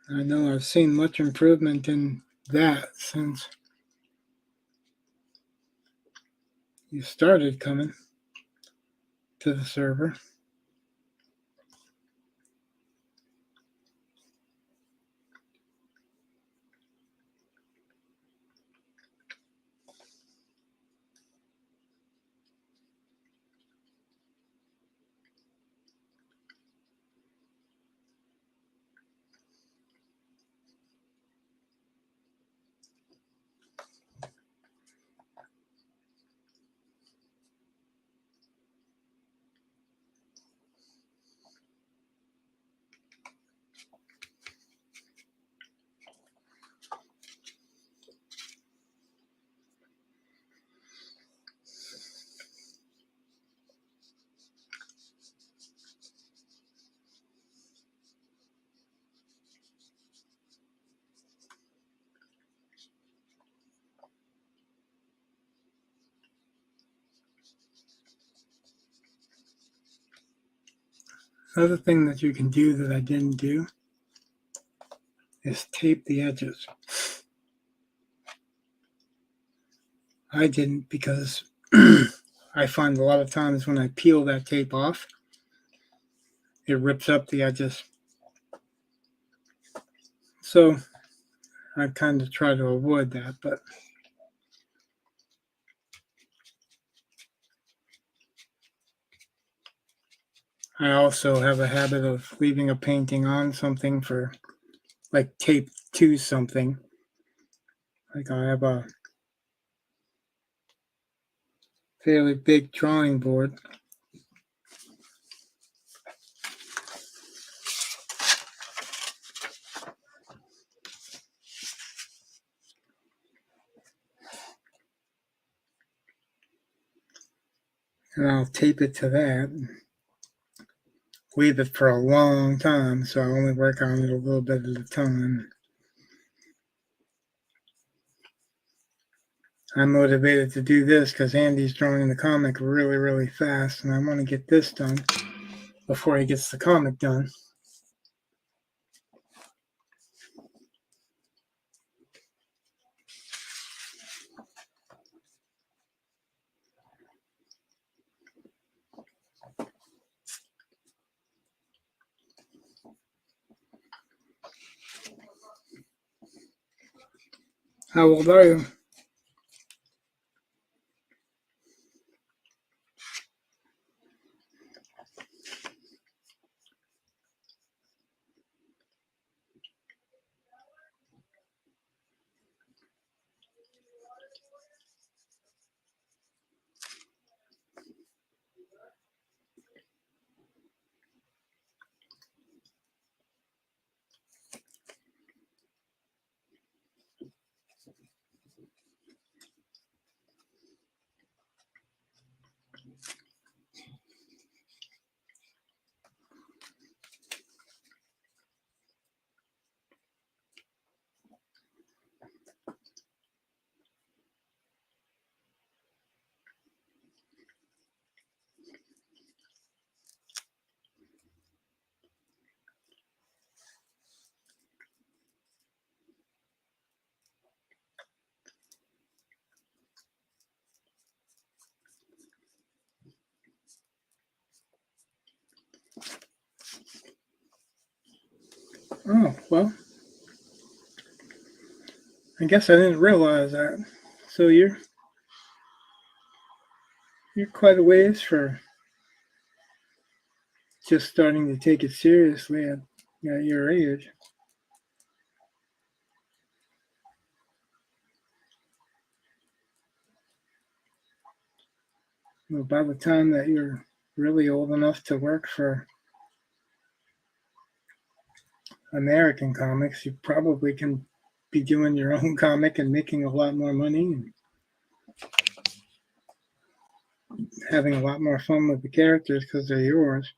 I know I've seen much improvement in that since you started coming to the server. Another thing that you can do that I didn't do is tape the edges. I didn't because I find a lot of times when I peel that tape off, it rips up the edges. So I kind of try to avoid that, but I also have a habit of leaving a painting on something for like tape to something. Like I have a fairly big drawing board. And I'll tape it to that. Leave it for a long time, so I only work on it a little bit at a time. I'm motivated to do this because Andy's drawing the comic really, really fast, and I want to get this done before he gets the comic done. How old are you? Oh, well, I guess I didn't realize that. So you're quite a ways for just starting to take it seriously at your age. Well, by the time that you're really old enough to work for American comics, you probably can be doing your own comic and making a lot more money and having a lot more fun with the characters because they're yours.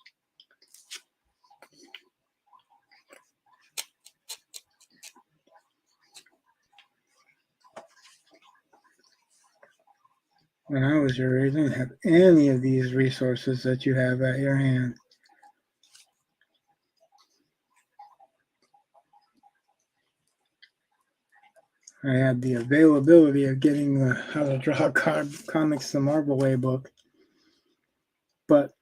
When I was your age, I didn't have any of these resources that you have at your hand. I had the availability of getting the How to Draw Comics the Marvel Way book, but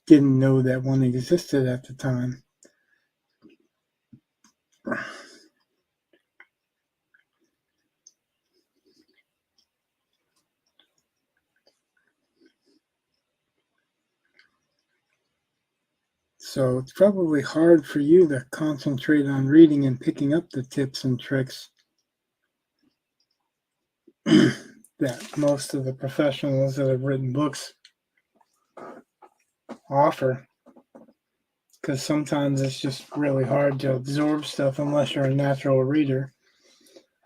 didn't know that one existed at the time. So it's probably hard for you to concentrate on reading and picking up the tips and tricks that most of the professionals that have written books offer. Because sometimes it's just really hard to absorb stuff unless you're a natural reader.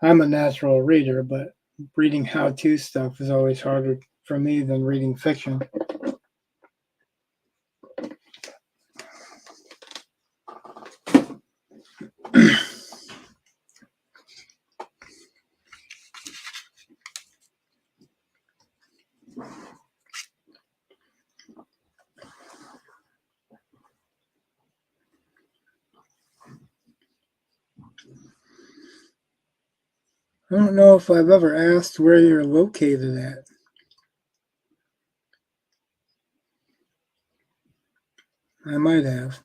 I'm a natural reader, but reading how-to stuff is always harder for me than reading fiction. I don't know if I've ever asked where you're located at. I might have.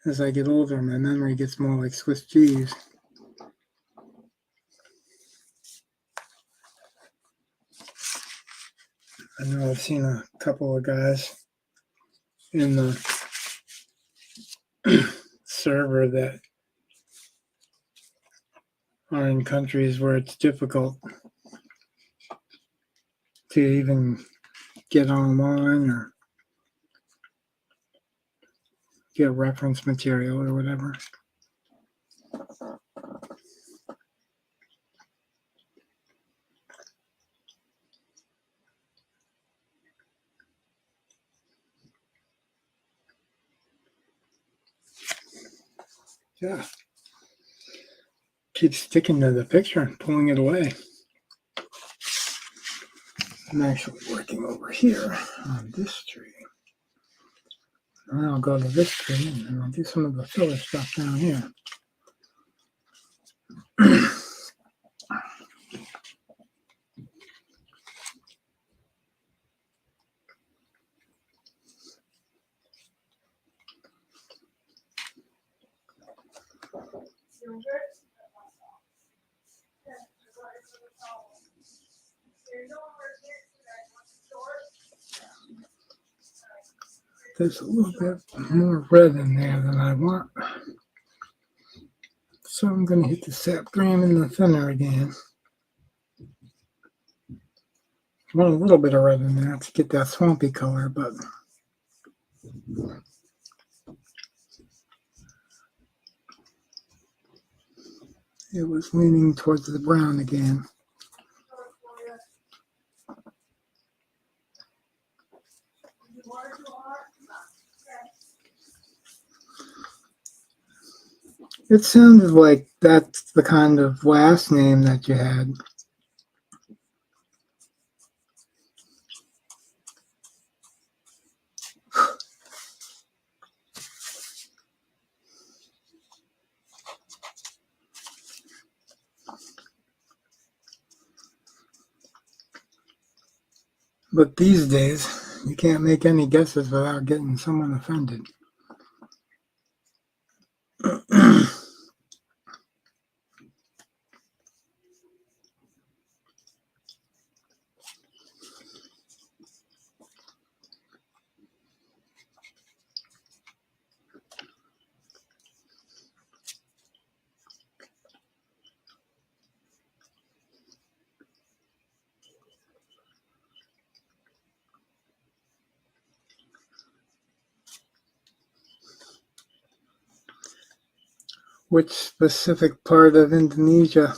As I get older, my memory gets more like Swiss cheese. I know I've seen a couple of guys in the server that are in countries where it's difficult to even get online or get reference material or whatever. Yeah. Keep sticking to the picture and pulling it away. I'm actually working over here on this tree. And I'll go to this tree and then I'll do some of the filler stuff down here. There's a little bit more red in there than I want. So I'm going to hit the sap green and the thinner again. I want a little bit of red in there to get that swampy color, but it was leaning towards the brown again. It sounded like that's the kind of last name that you had. But these days, you can't make any guesses without getting someone offended. Which specific part of Indonesia?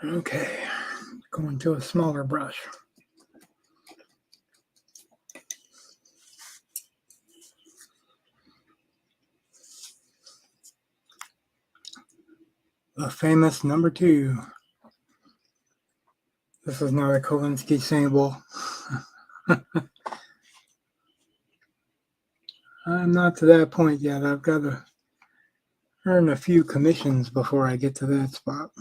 Okay, going to a smaller brush. The famous number 2. This is not a Kolinsky sample. I'm not to that point yet. I've got to earn a few commissions before I get to that spot.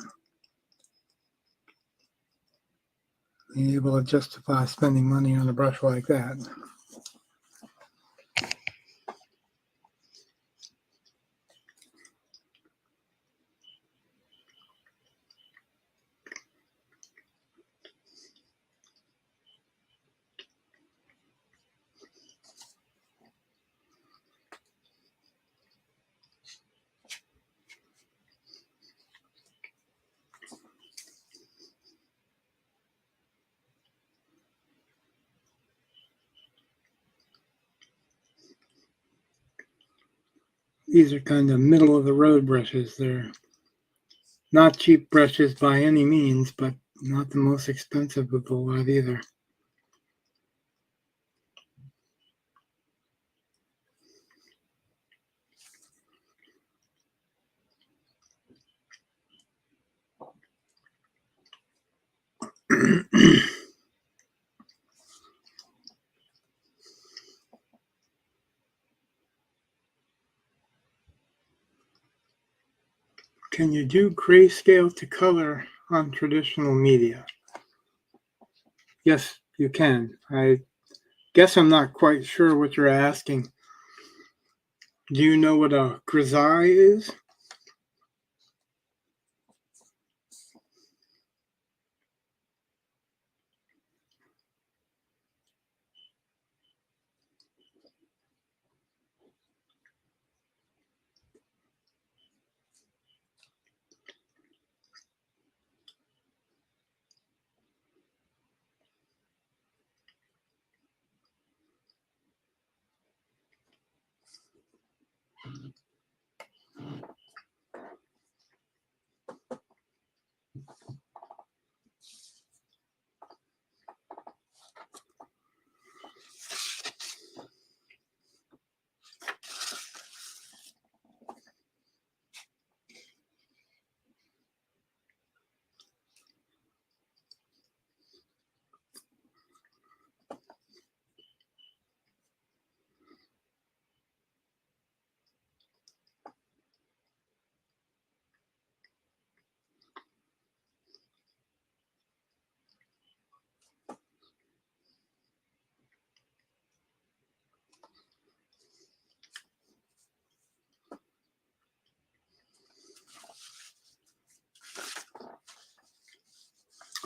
Being able to justify spending money on a brush like that. These are kind of middle of the road brushes. They're not cheap brushes by any means, but not the most expensive of the lot either. Can you do grayscale to color on traditional media? Yes, you can. I guess I'm not quite sure what you're asking. Do you know what a grisaille is?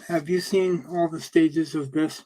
Have you seen all the stages of this?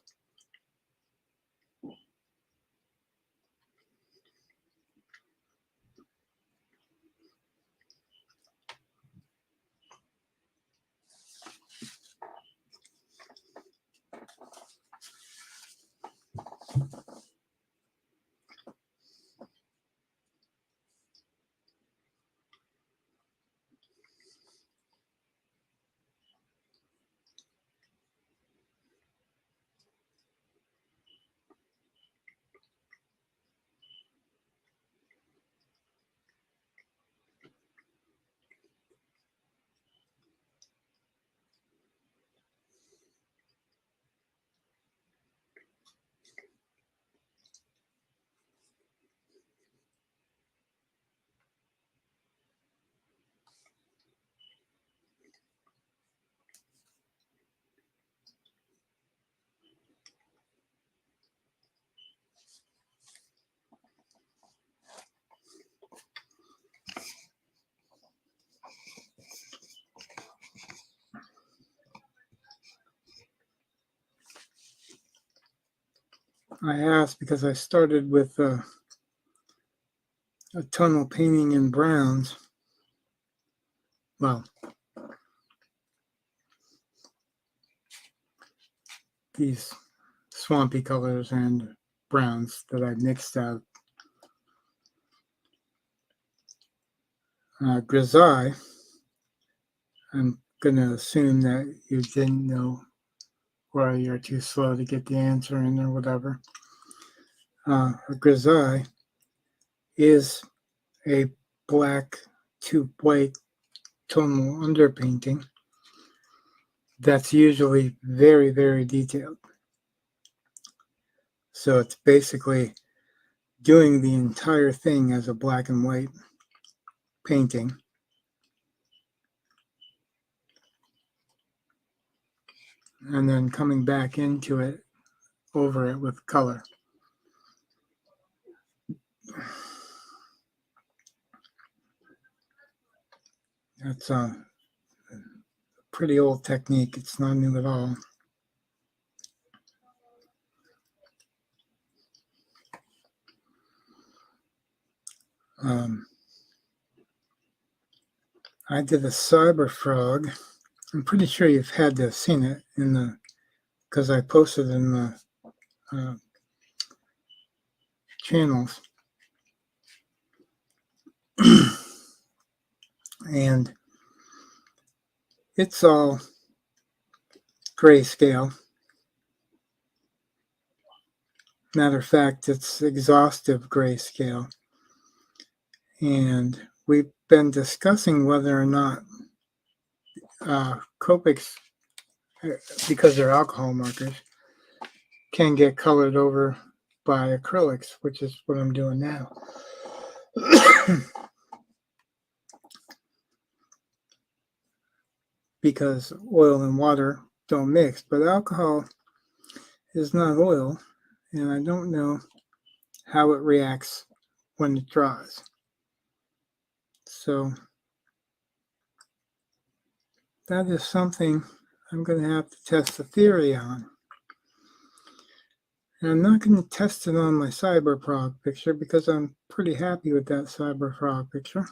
I asked because I started with a tonal painting in browns. Well, these swampy colors and browns that I mixed out. Grisaille, I'm going to assume that you didn't know, or you're too slow to get the answer in or whatever. A grisaille is a black to white tonal underpainting that's usually very, very detailed. So it's basically doing the entire thing as a black and white painting. And then coming back into it, over it with color. That's a pretty old technique. It's not new at all. I did a cyber frog. I'm pretty sure you've had to have seen it in the, because I posted in the channels. and it's all grayscale. Matter of fact, it's exhaustive grayscale. And we've been discussing whether or not Copics, because they're alcohol markers, can get colored over by acrylics, which is what I'm doing now. Because oil and water don't mix, but alcohol is not oil, and I don't know how it reacts when it dries. So that is something I'm going to have to test the theory on. And I'm not going to test it on my Cyberfrog picture because I'm pretty happy with that Cyberfrog picture.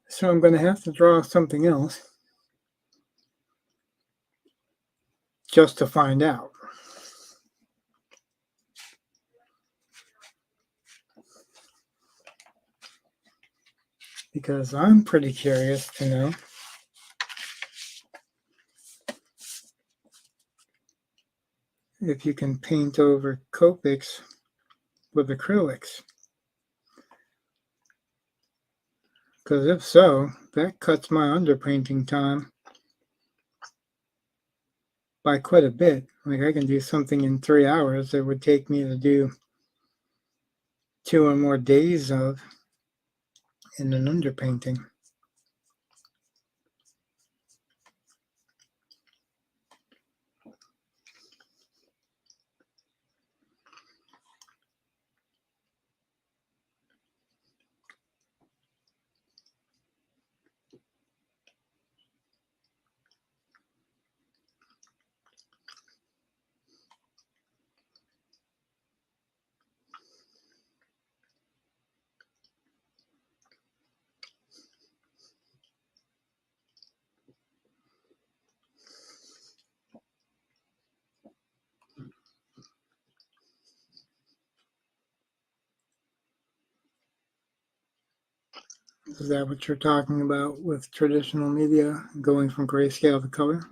So I'm going to have to draw something else just to find out. Because I'm pretty curious to know if you can paint over Copics with acrylics. Because if so, that cuts my underpainting time by quite a bit. Like I can do something in 3 hours that would take me to do 2 or more days of in an underpainting. Is that what you're talking about with traditional media, going from grayscale to color?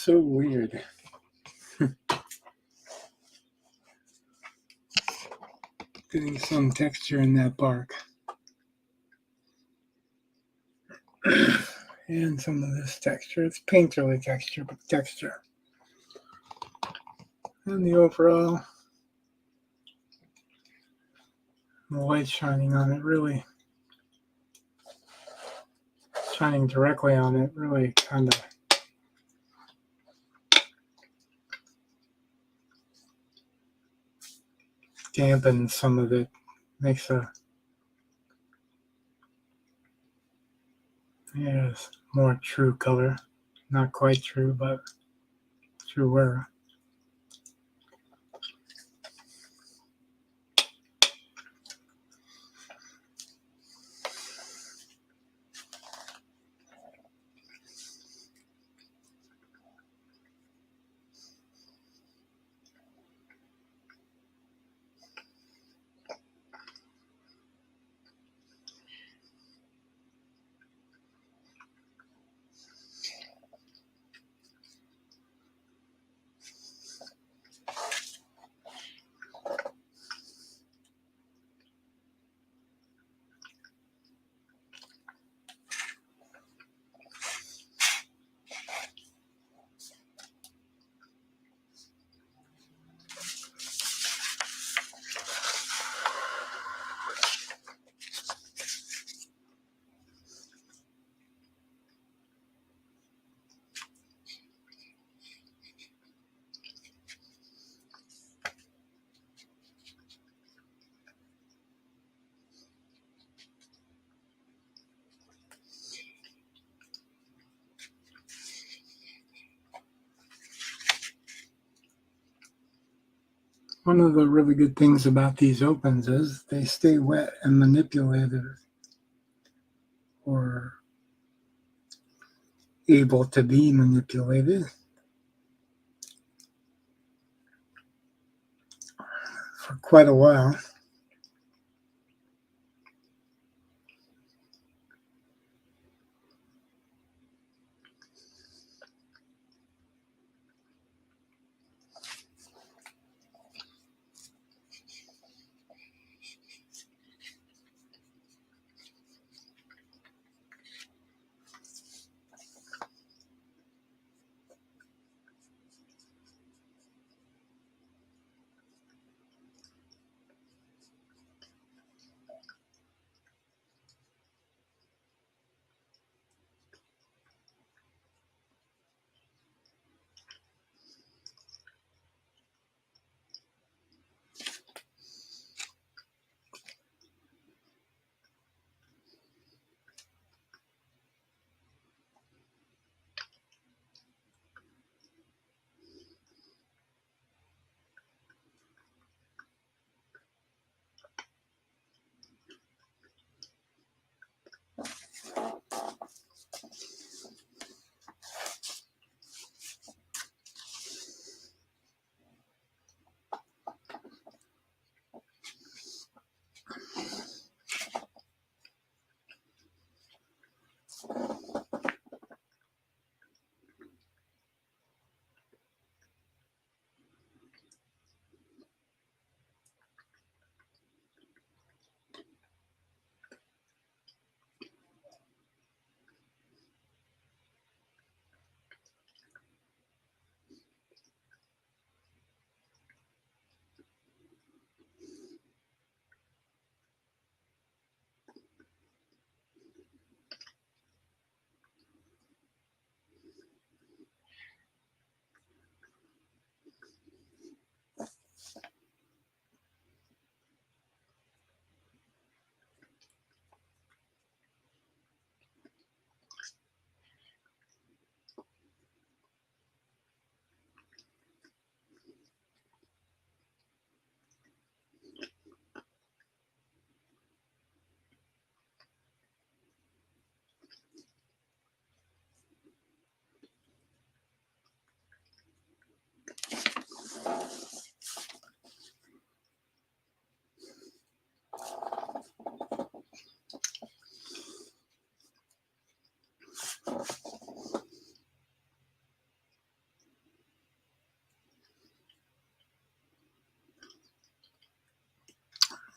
so weird. Getting some texture in that bark. And some of this texture. It's painterly texture, but texture. And the overall, the light shining on it, really shining directly on it, really kind of dampens some of it, makes a more true color. Not quite true, but truer. One of the really good things about these opens is they stay wet and manipulated or able to be manipulated for quite a while.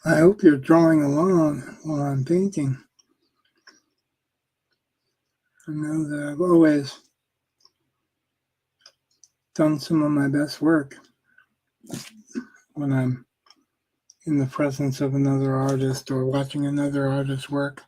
I hope you're drawing along while I'm painting. I know that I've always done some of my best work when I'm in the presence of another artist or watching another artist work.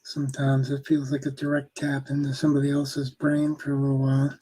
Sometimes it feels like a direct tap into somebody else's brain for a little while.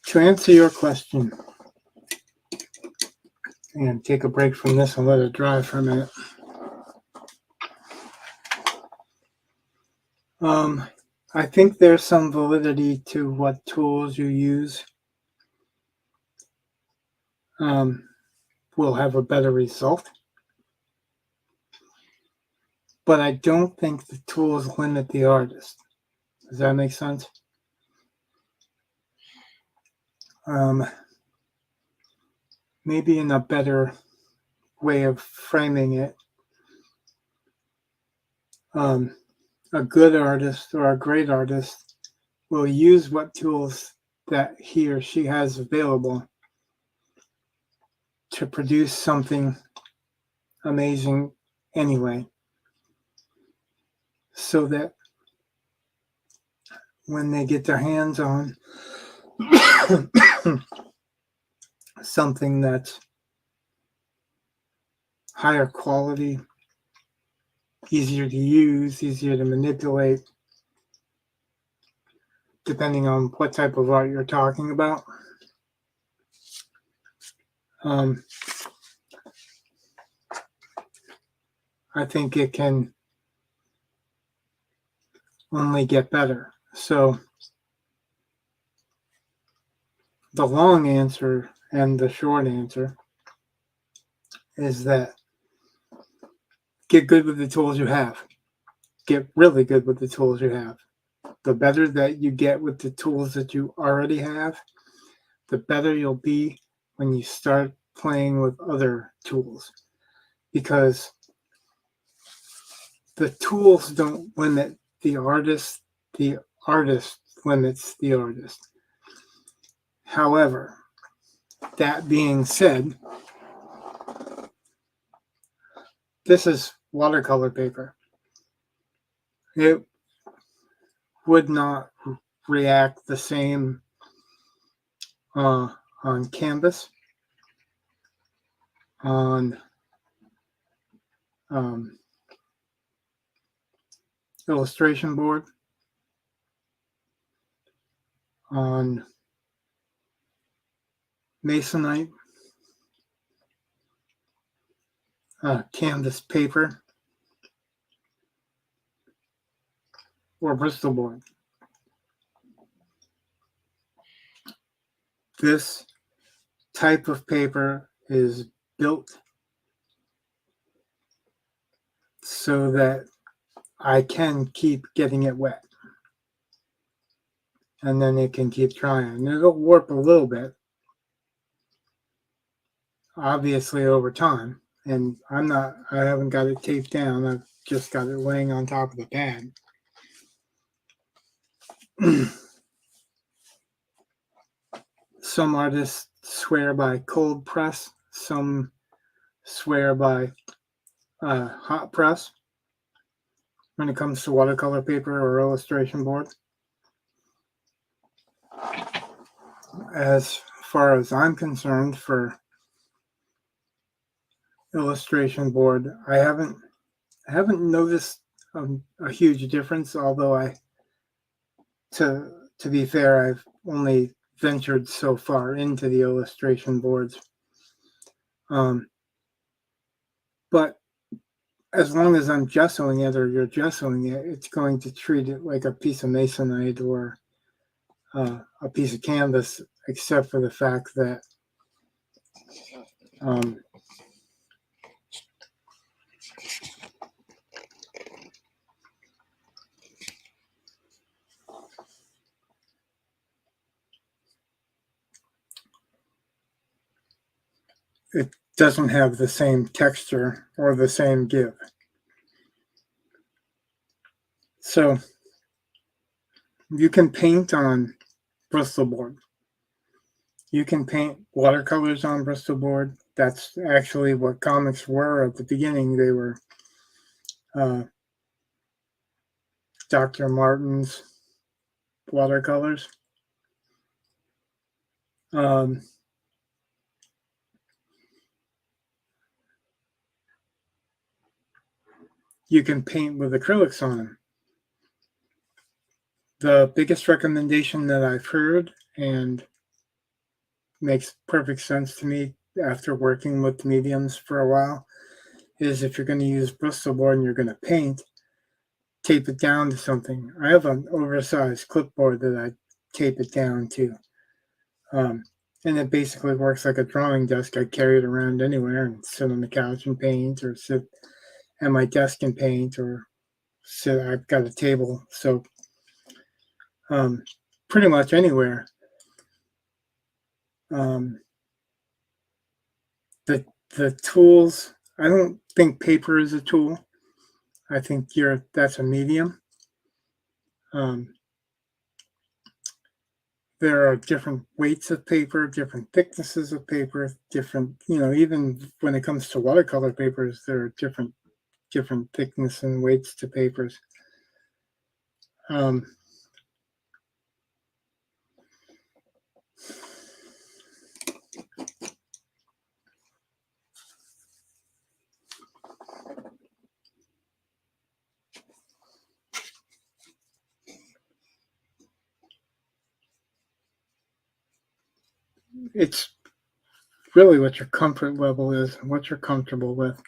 To answer your question and take a break from this and let it dry for a minute. I think there's some validity to what tools you use will have a better result. But I don't think the tools limit the artist. Does that make sense? Maybe in a better way of framing it, a good artist or a great artist will use what tools that he or she has available to produce something amazing anyway, so that when they get their hands on something that's higher quality, easier to use, easier to manipulate, depending on what type of art you're talking about. I think it can only get better. So the long answer and the short answer is that get good with the tools you have. Get really good with the tools you have. The better that you get with the tools that you already have, the better you'll be when you start playing with other tools. Because the tools don't limit the artist limits the artist. However, that being said, this is watercolor paper. It would not react the same on canvas, on illustration board, on masonite, canvas paper, or Bristol board. This type of paper is built so that I can keep getting it wet. And then it can keep drying. It'll warp a little bit, obviously, over time. And I haven't got it taped down. I've just got it laying on top of the pad. Some artists swear by cold press. Some swear by hot press when it comes to watercolor paper or illustration board. As far as I'm concerned, for illustration board, I haven't noticed a huge difference. Although to be fair, I've only ventured so far into the illustration boards. But as long as I'm gessoing it or you're gessoing it, it's going to treat it like a piece of masonite or a piece of canvas, except for the fact that it doesn't have the same texture or the same give. So you can paint on Bristol board. You can paint watercolors on Bristol board. That's actually what comics were at the beginning. They were Dr. Martin's watercolors. You can paint with acrylics on them. The biggest recommendation that I've heard, and makes perfect sense to me after working with mediums for a while, is if you're going to use Bristol board and you're going to paint, tape it down to something. I have an oversized clipboard that I tape it down to. And it basically works like a drawing desk. I carry it around anywhere and sit on the couch and paint, or sit at my desk and paint, or sit. I've got a table, so pretty much anywhere. The tools. I don't think paper is a tool. I think that's a medium. There are different weights of paper, different thicknesses of paper, different, even when it comes to watercolor papers, there are different thickness and weights to papers. It's really what your comfort level is and what you're comfortable with.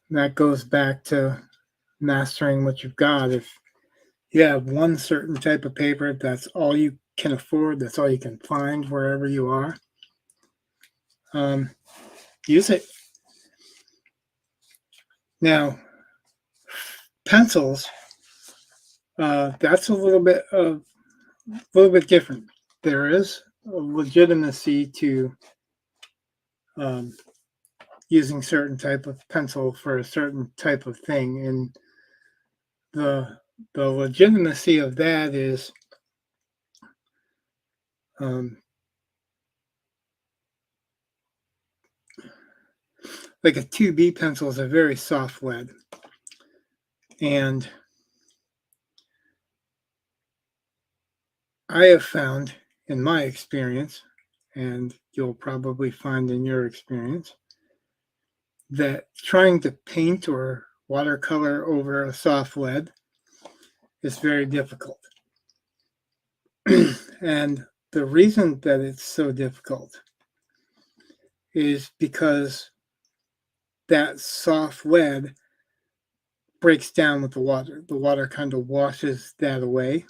And that goes back to mastering what you've got. If you have one certain type of paper, that's all you can afford, that's all you can find wherever you are, use it. Now, pencils, that's a little bit different. There is a legitimacy to using certain type of pencil for a certain type of thing, and the legitimacy of that is like a 2B pencil is a very soft lead, and I have found in my experience, and you'll probably find in your experience, that trying to paint or watercolor over a soft lead is very difficult. And the reason that it's so difficult is because that soft lead breaks down with the water. The water kind of washes that away.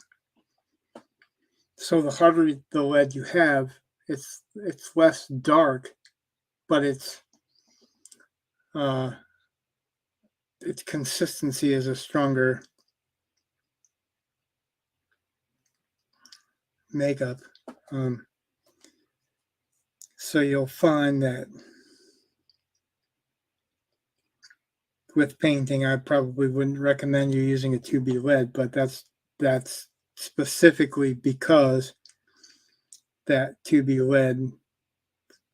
So the harder the lead you have, it's less dark, but its consistency is a stronger makeup. So you'll find that with painting, I probably wouldn't recommend you using a 2B lead, but that's specifically because that 2B lead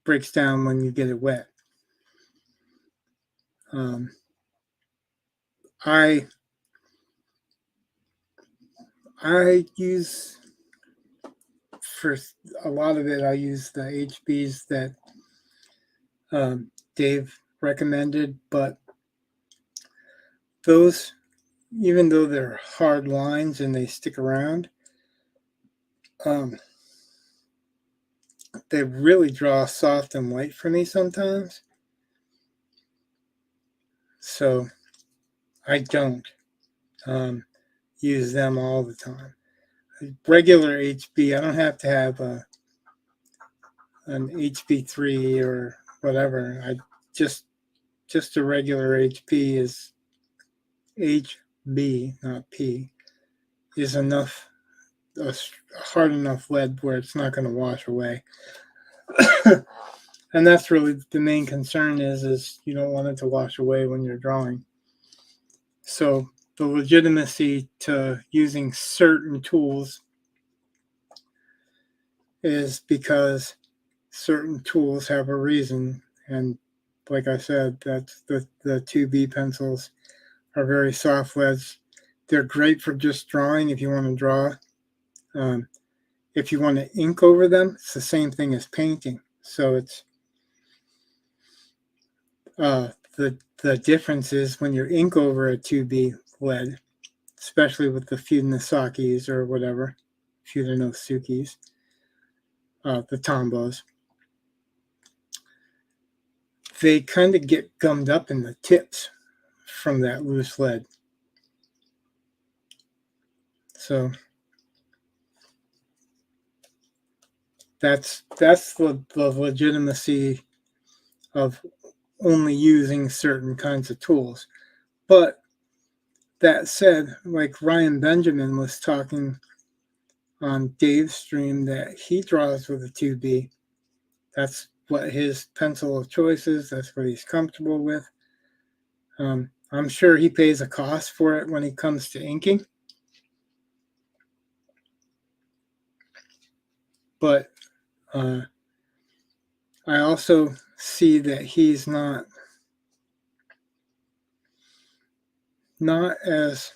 breaks down when you get it wet. I use, for a lot of it, I use the HBs that Dave recommended, but those, even though they're hard lines and they stick around, they really draw soft and light for me sometimes. So I don't use them all the time. Regular HB, I don't have to have an HB3 or whatever. I just a regular HP is HB, not P, is enough, a hard enough lead where it's not going to wash away. And that's really the main concern is you don't want it to wash away when you're drawing. So the legitimacy to using certain tools is because certain tools have a reason. And like I said, that's the 2B pencils are very soft leads. They're great for just drawing if you want to draw. If you want to ink over them, it's the same thing as painting. So it's the difference is when you ink over a 2B lead, especially with the Fudenosakis or whatever, Fudenosukis, the Tombos, they kind of get gummed up in the tips from that loose lead. So that's the legitimacy of only using certain kinds of tools. But that said, like Ryan Benjamin was talking on Dave's stream, that he draws with a 2B. That's what his pencil of choice is. That's what he's comfortable with. I'm sure he pays a cost for it when it comes to inking. But I also see that he's not as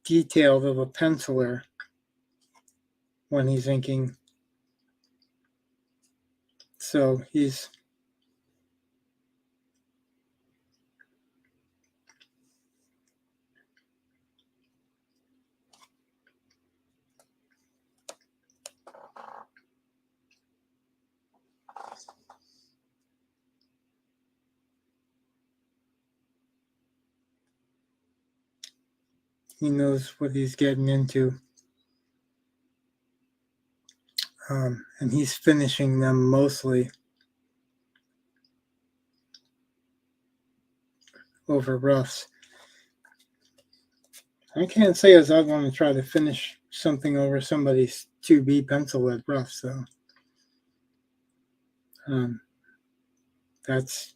detailed of a penciler when he's inking. So he knows what he's getting into. And he's finishing them mostly over roughs. I can't say as I want to try to finish something over somebody's 2B pencil lead rough, so that's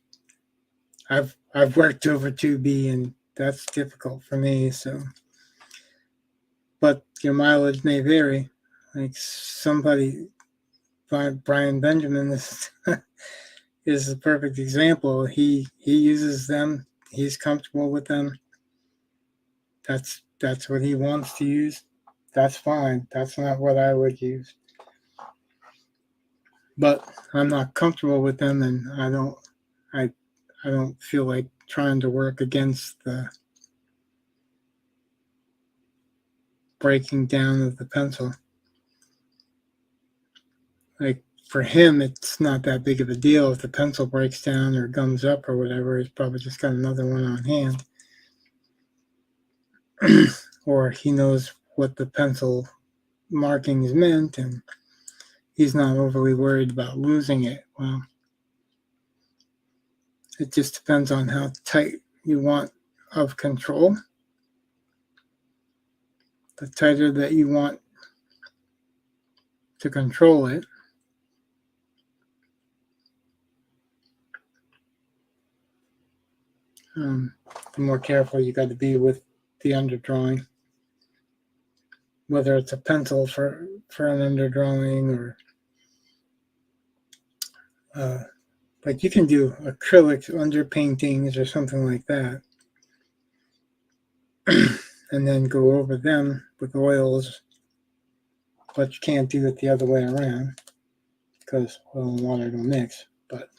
I've worked over 2B and that's difficult for me. So, but your mileage may vary. Like somebody, Brian Benjamin is is the perfect example. He uses them. He's comfortable with them. That's what he wants to use. That's fine. That's not what I would use. But I'm not comfortable with them, and I don't feel like trying to work against the breaking down of the pencil. Like for him, it's not that big of a deal if the pencil breaks down or gums up or whatever. He's probably just got another one on hand. Or he knows what the pencil markings meant and he's not overly worried about losing it. Well, it just depends on how tight you want of control. The tighter that you want to control it, the more careful you got to be with the underdrawing. Whether it's a pencil for an underdrawing or like you can do acrylic underpaintings or something like that. And then go over them with oils, but you can't do it the other way around because oil and water don't mix. But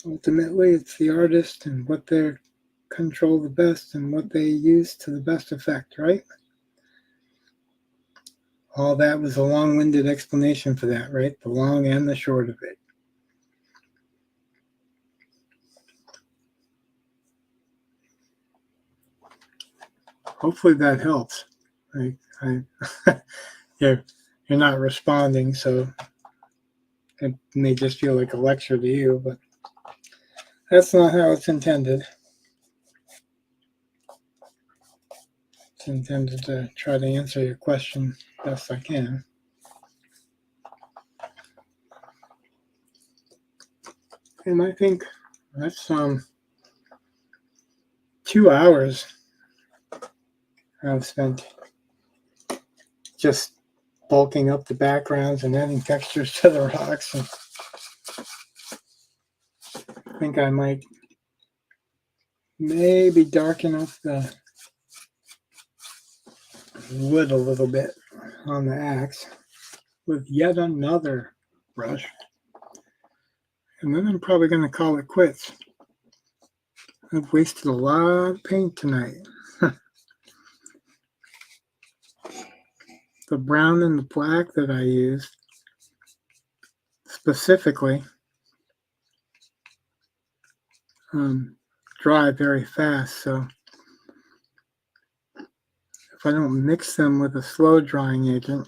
ultimately, it's the artist and what they control the best and what they use to the best effect, right? All that was a long-winded explanation for that, right? The long and the short of it. Hopefully that helps. You're not responding, so it may just feel like a lecture to you, but that's not how it's intended. It's intended to try to answer your question best I can. And I think that's 2 hours I've spent just bulking up the backgrounds and adding textures to the rocks. And I think I might maybe darken up the wood a little bit on the axe with yet another brush. And then I'm probably going to call it quits. I've wasted a lot of paint tonight. The brown and the black that I used specifically dry very fast. So if if I don't mix them with a slow drying agent.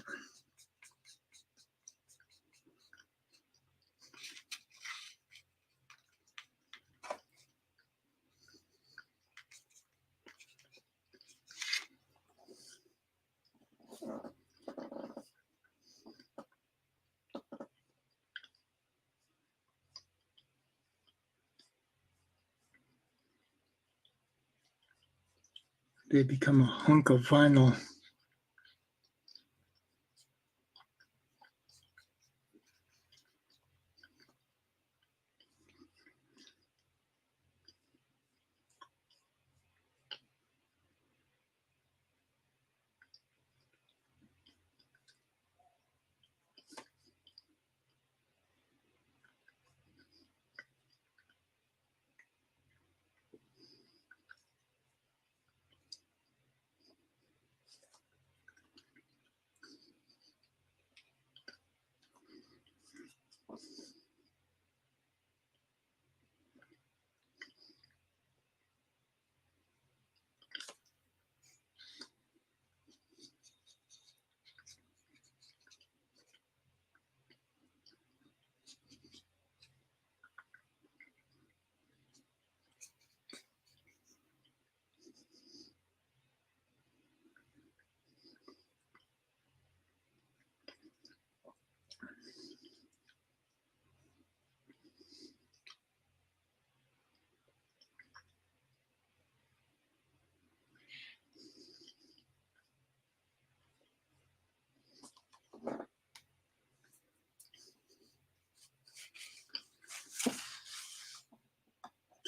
They become a hunk of vinyl.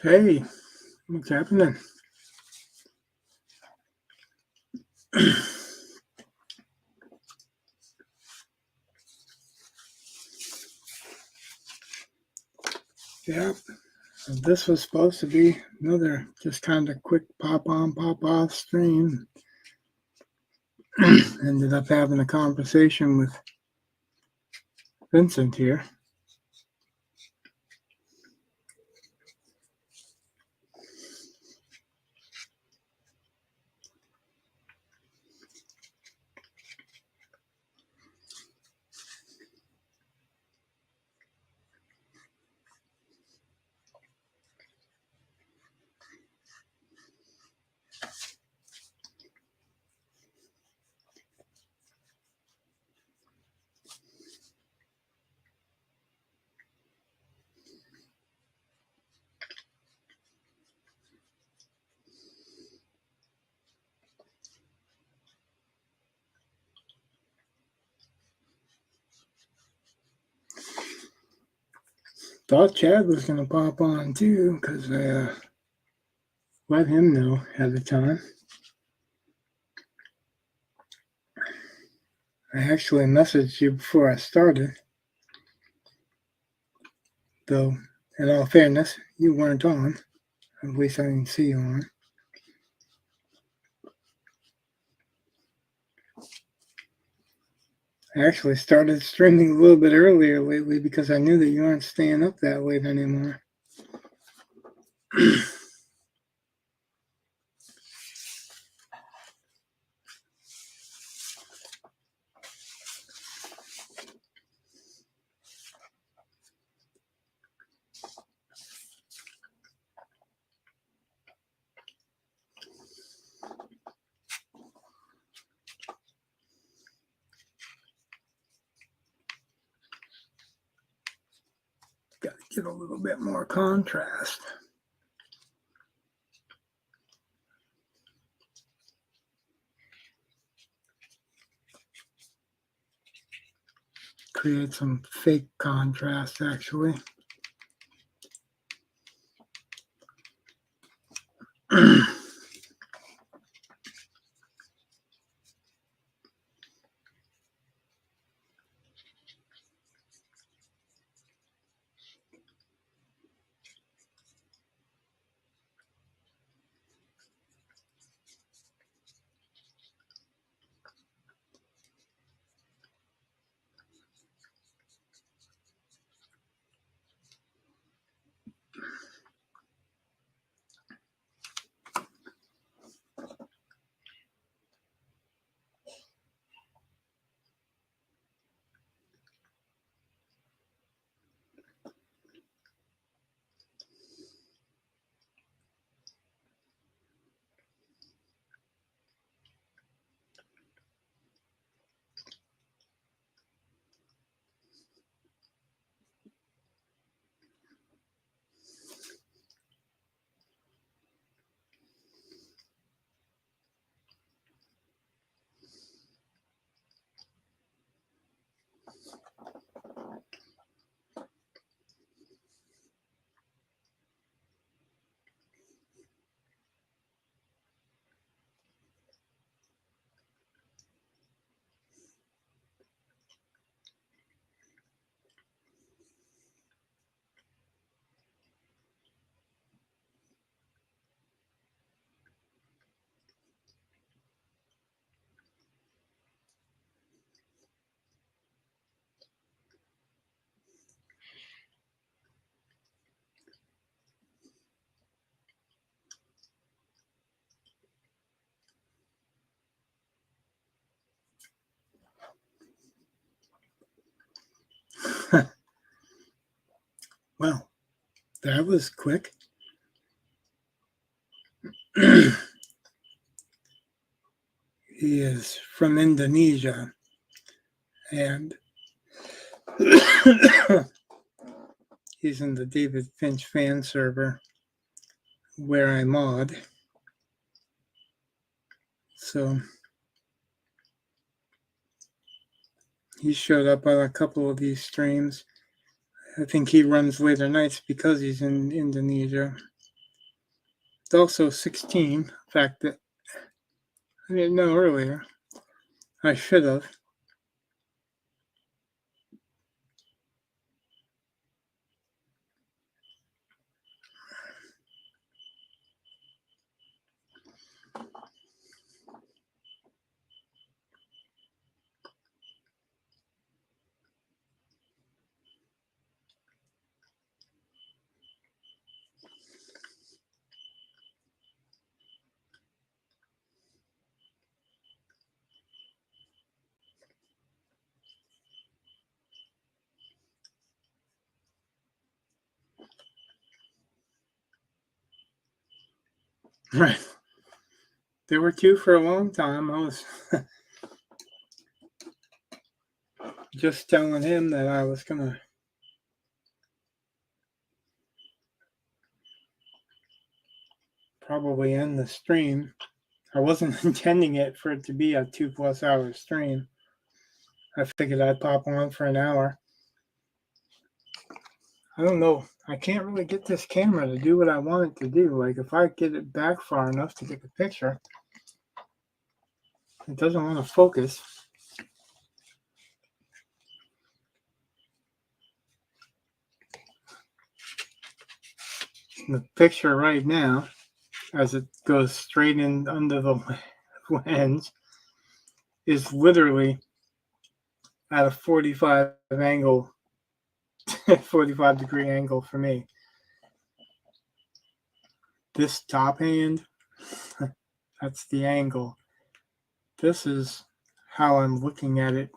Hey, what's happening? Yeah, this was supposed to be another just kind of quick pop on, pop off stream. Ended up having a conversation with Vincent here. Thought Chad was going to pop on too, because I let him know ahead of time. I actually messaged you before I started, though in all fairness, you weren't on. At least I didn't see you on. I actually started streaming a little bit earlier lately because I knew that you aren't staying up that late anymore. Got to get a little bit more contrast. Create some fake contrast, actually. Well, that was quick. He is from Indonesia, and he's in the David Finch fan server where I mod. So he showed up on a couple of these streams. I think he runs later nights because he's in Indonesia. It's also 16. In fact, that I didn't know earlier. I should have. Right. There were two for a long time. I was just telling him that I was going to probably end the stream. I wasn't intending it for it to be a 2+ hour stream. I figured I'd pop on for an hour. I don't know. I can't really get this camera to do what I want it to do. Like if I get it back far enough to get the picture, it doesn't want to focus. The picture right now, as it goes straight in under the lens, is literally at a 45 angle, 45 degree angle for me. This top hand, that's the angle. This is how I'm looking at it.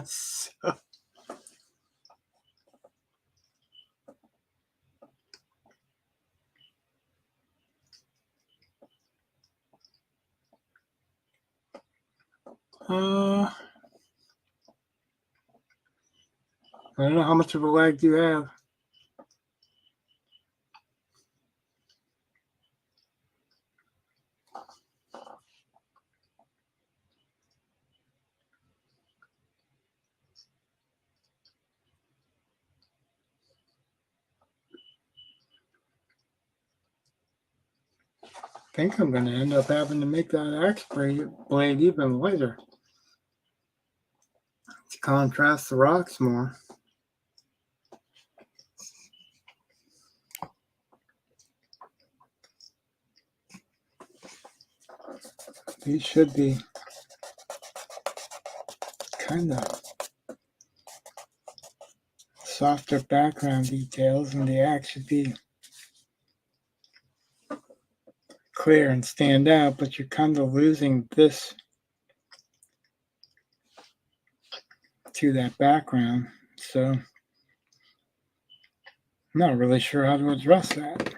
So, I don't know how much of a lag do you have. I think I'm going to end up having to make that axe blade even lighter to contrast the rocks more. These should be kind of softer background details, and the axe should be clear and stand out, but you're kind of losing this to that background. So I'm not really sure how to address that.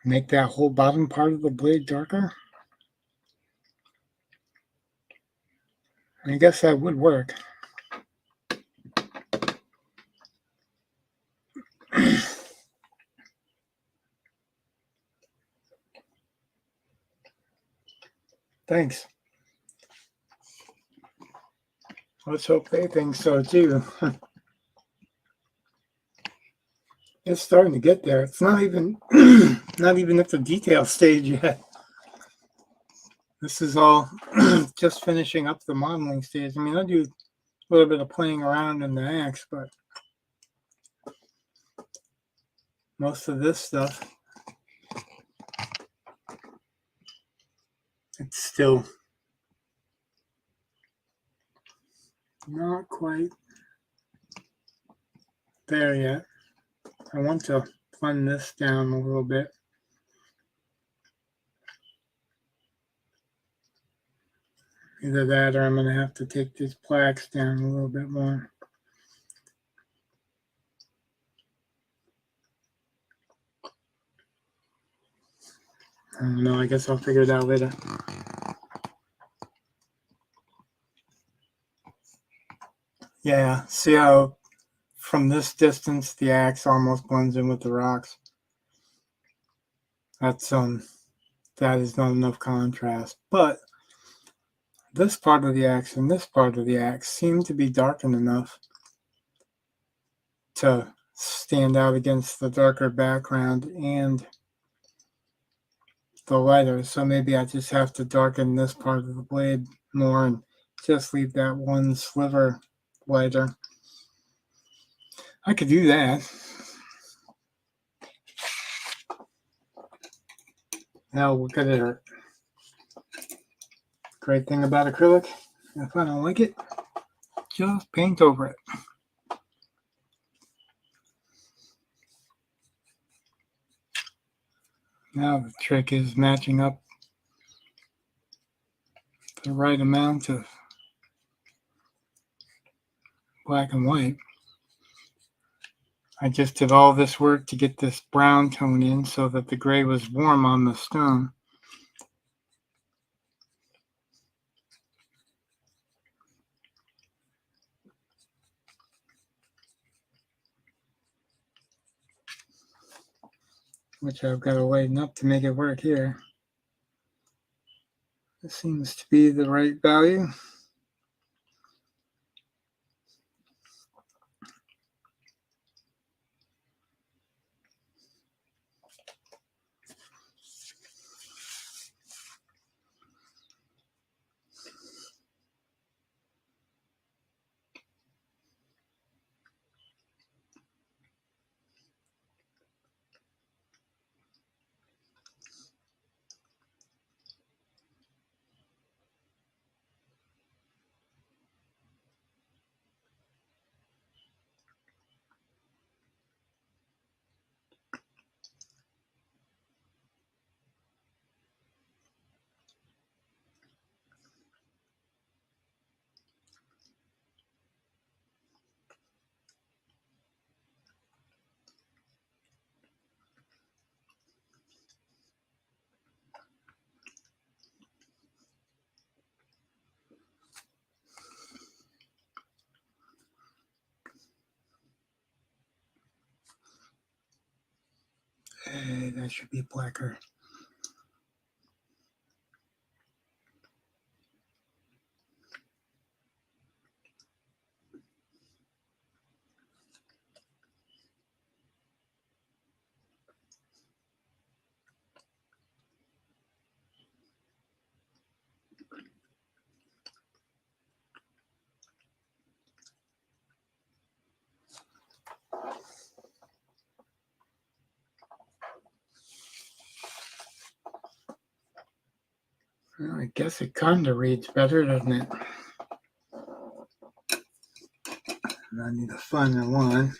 Make that whole bottom part of the blade darker. I guess that would work. Thanks. Let's hope they think so too. It's starting to get there. It's not even not even at the detail stage yet. This is all just finishing up the modeling stage. I mean, I do a little bit of playing around in the axe, but most of this stuff, it's still not quite there yet. I want to blend this down a little bit. Either that or I'm going to have to take these plaques down a little bit more. I don't know, I guess I'll figure it out later. Yeah, see how from this distance the axe almost blends in with the rocks? That's that is not enough contrast. But this part of the axe and this part of the axe seem to be darkened enough to stand out against the darker background and the lighter. So maybe I just have to darken this part of the blade more and just leave that one sliver lighter. I could do that. Now look at it. Great thing about acrylic, if I don't like it, just paint over it. Now the trick is matching up the right amount of black and white. I just did all this work to get this brown tone in so that the gray was warm on the stone. Which I've got to lighten up to make it work here. This seems to be the right value. Hey, that should be blacker. Well, I guess it kind of reads better, doesn't it? And I need a finer one.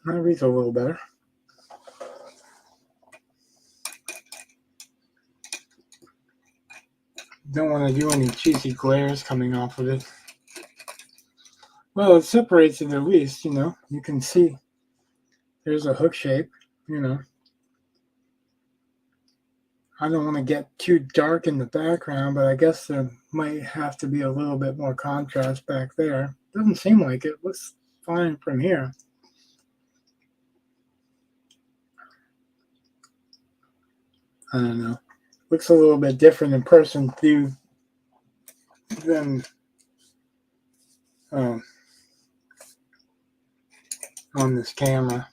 That reads a little better. Don't want to do any cheesy glares coming off of it. Well, it separates it at least, you know. You can see there's a hook shape, you know. I don't want to get too dark in the background, but I guess there might have to be a little bit more contrast back there. Doesn't seem like it. Looks fine from here. I don't know. Looks a little bit different in person too than on this camera.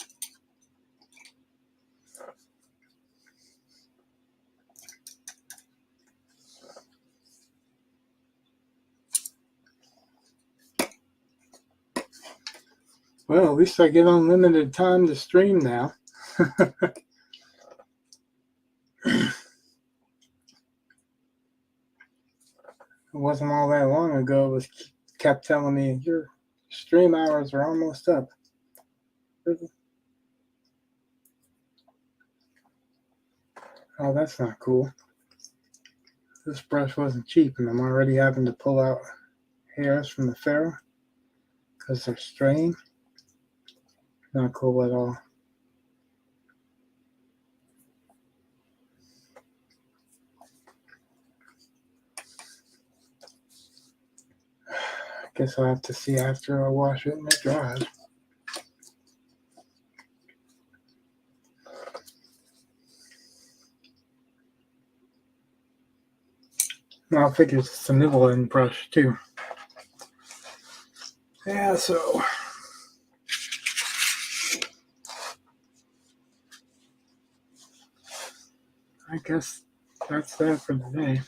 Well, at least I get unlimited time to stream now. It wasn't all that long ago. It was kept telling me your stream hours are almost up. Oh, that's not cool. This brush wasn't cheap, and I'm already having to pull out hairs from the ferrule because they're straying. Not cool at all. I guess I'll have to see after I wash it and it dries. Well, I figure it's a middle end brush too. Yeah, so I guess that's that for today.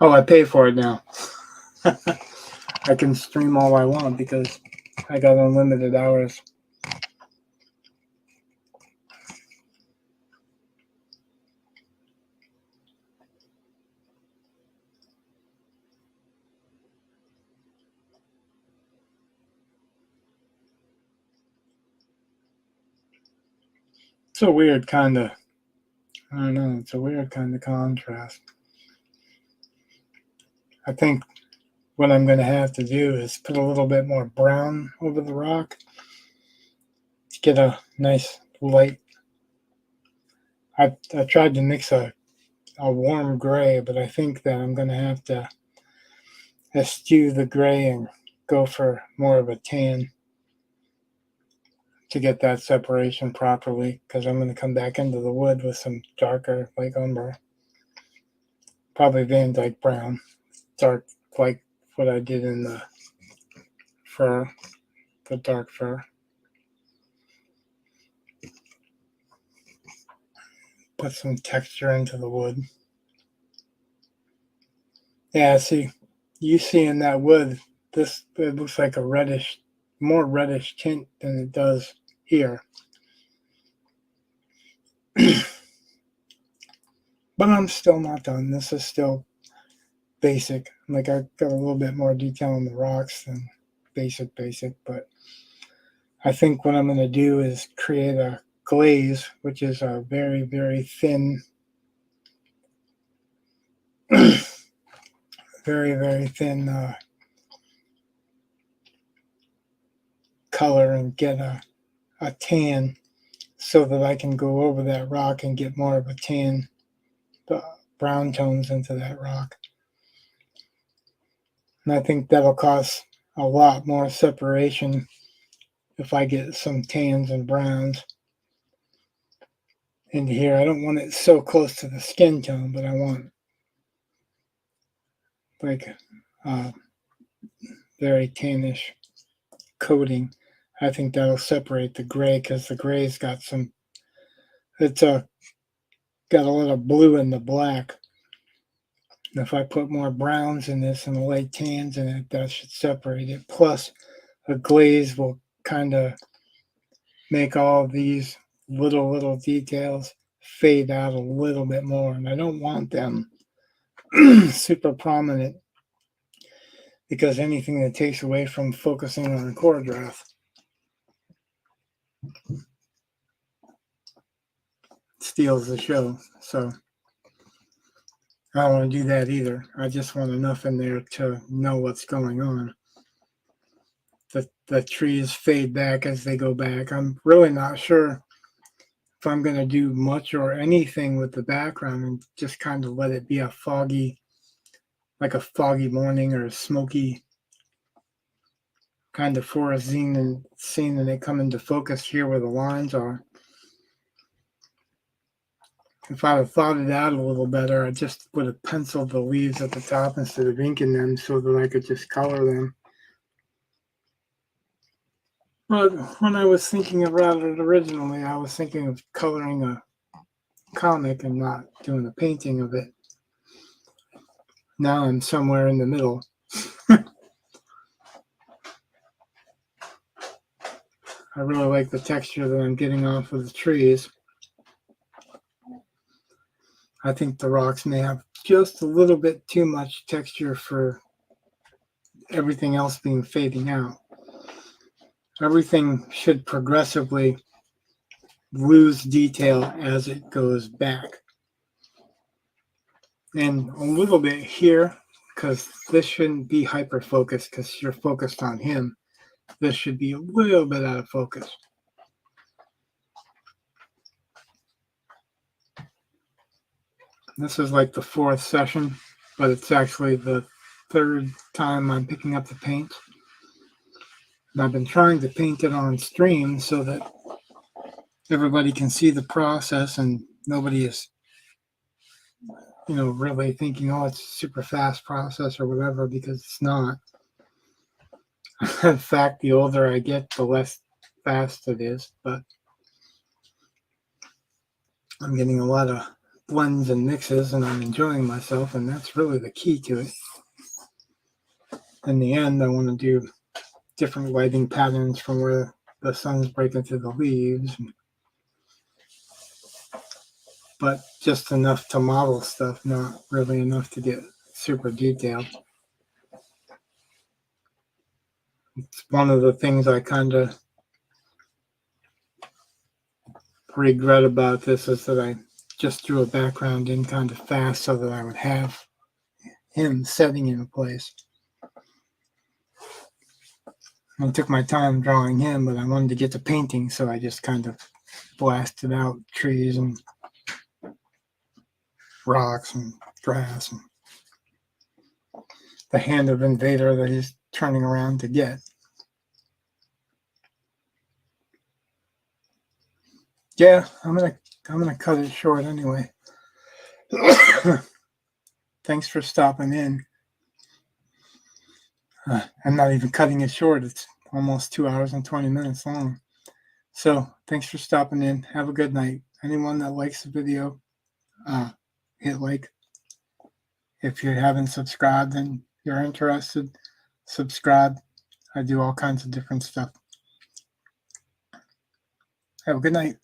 Oh, I pay for it now. I can stream all I want because I got unlimited hours. It's a weird kind of, I don't know, it's a weird kind of contrast. I think what I'm going to have to do is put a little bit more brown over the rock to get a nice light. I tried to mix a warm gray, but I think that I'm going to have to eschew the gray and go for more of a tan to get that separation properly, because I'm going to come back into the wood with some darker like umber. Probably Van Dyke brown, dark like what I did in the fur, the dark fur. Put some texture into the wood. Yeah, see, you see in that wood, it looks like a reddish, more reddish tint than it does here. But I'm still not done. This is still basic. Like, I got a little bit more detail on the rocks than basic, but I think what I'm going to do is create a glaze, which is a very, very thin, very, very thin color, and get a tan so that I can go over that rock and get more of a tan, brown tones into that rock. And I think that'll cause a lot more separation if I get some tans and browns into here. I don't want it so close to the skin tone, but I want like very tannish coating. I think that'll separate the gray, because the gray's got some, it's got a lot of blue in the black. And if I put more browns in this and the light tans in it, that should separate it. Plus, a glaze will kind of make all of these little details fade out a little bit more. And I don't want them super prominent, because anything that takes away from focusing on Kor-Drath steals the show. So I don't want to do that either. I just want enough in there to know what's going on. The trees fade back as they go back. I'm really not sure if I'm going to do much or anything with the background and just kind of let it be a foggy, like a foggy morning or a smoky kind of forest scene, and they come into focus here where the lines are. If I had thought it out a little better, I just would have penciled the leaves at the top instead of inking them so that I could just color them. But when I was thinking about it originally, I was thinking of coloring a comic and not doing a painting of it. Now I'm somewhere in the middle. I really like the texture that I'm getting off of the trees. I think the rocks may have just a little bit too much texture for everything else being fading out. Everything should progressively lose detail as it goes back. And a little bit here, because this shouldn't be hyper focused because you're focused on him. This should be a little bit out of focus. This is like the fourth session, but it's actually the third time I'm picking up the paint. And I've been trying to paint it on stream so that everybody can see the process and nobody is, really thinking, oh, it's a super fast process or whatever, because it's not. In fact, the older I get, the less fast it is, but I'm getting a lot of blends and mixes and I'm enjoying myself, and that's really the key to it. In the end, I want to do different lighting patterns from where the sun's breaking through the leaves, but just enough to model stuff, not really enough to get super detailed. It's one of the things I kind of regret about this is that I just drew a background in kind of fast so that I would have him setting in place. I took my time drawing him, but I wanted to get to painting, so I just kind of blasted out trees and rocks and grass and the hand of Invader that he's turning around to get. Yeah, I'm gonna cut it short anyway. Thanks for stopping in. I'm not even cutting it short. It's almost 2 hours and 20 minutes long. So thanks for stopping in. Have a good night. Anyone that likes the video, hit like. If you haven't subscribed and you're interested, subscribe. I do all kinds of different stuff. Have a good night.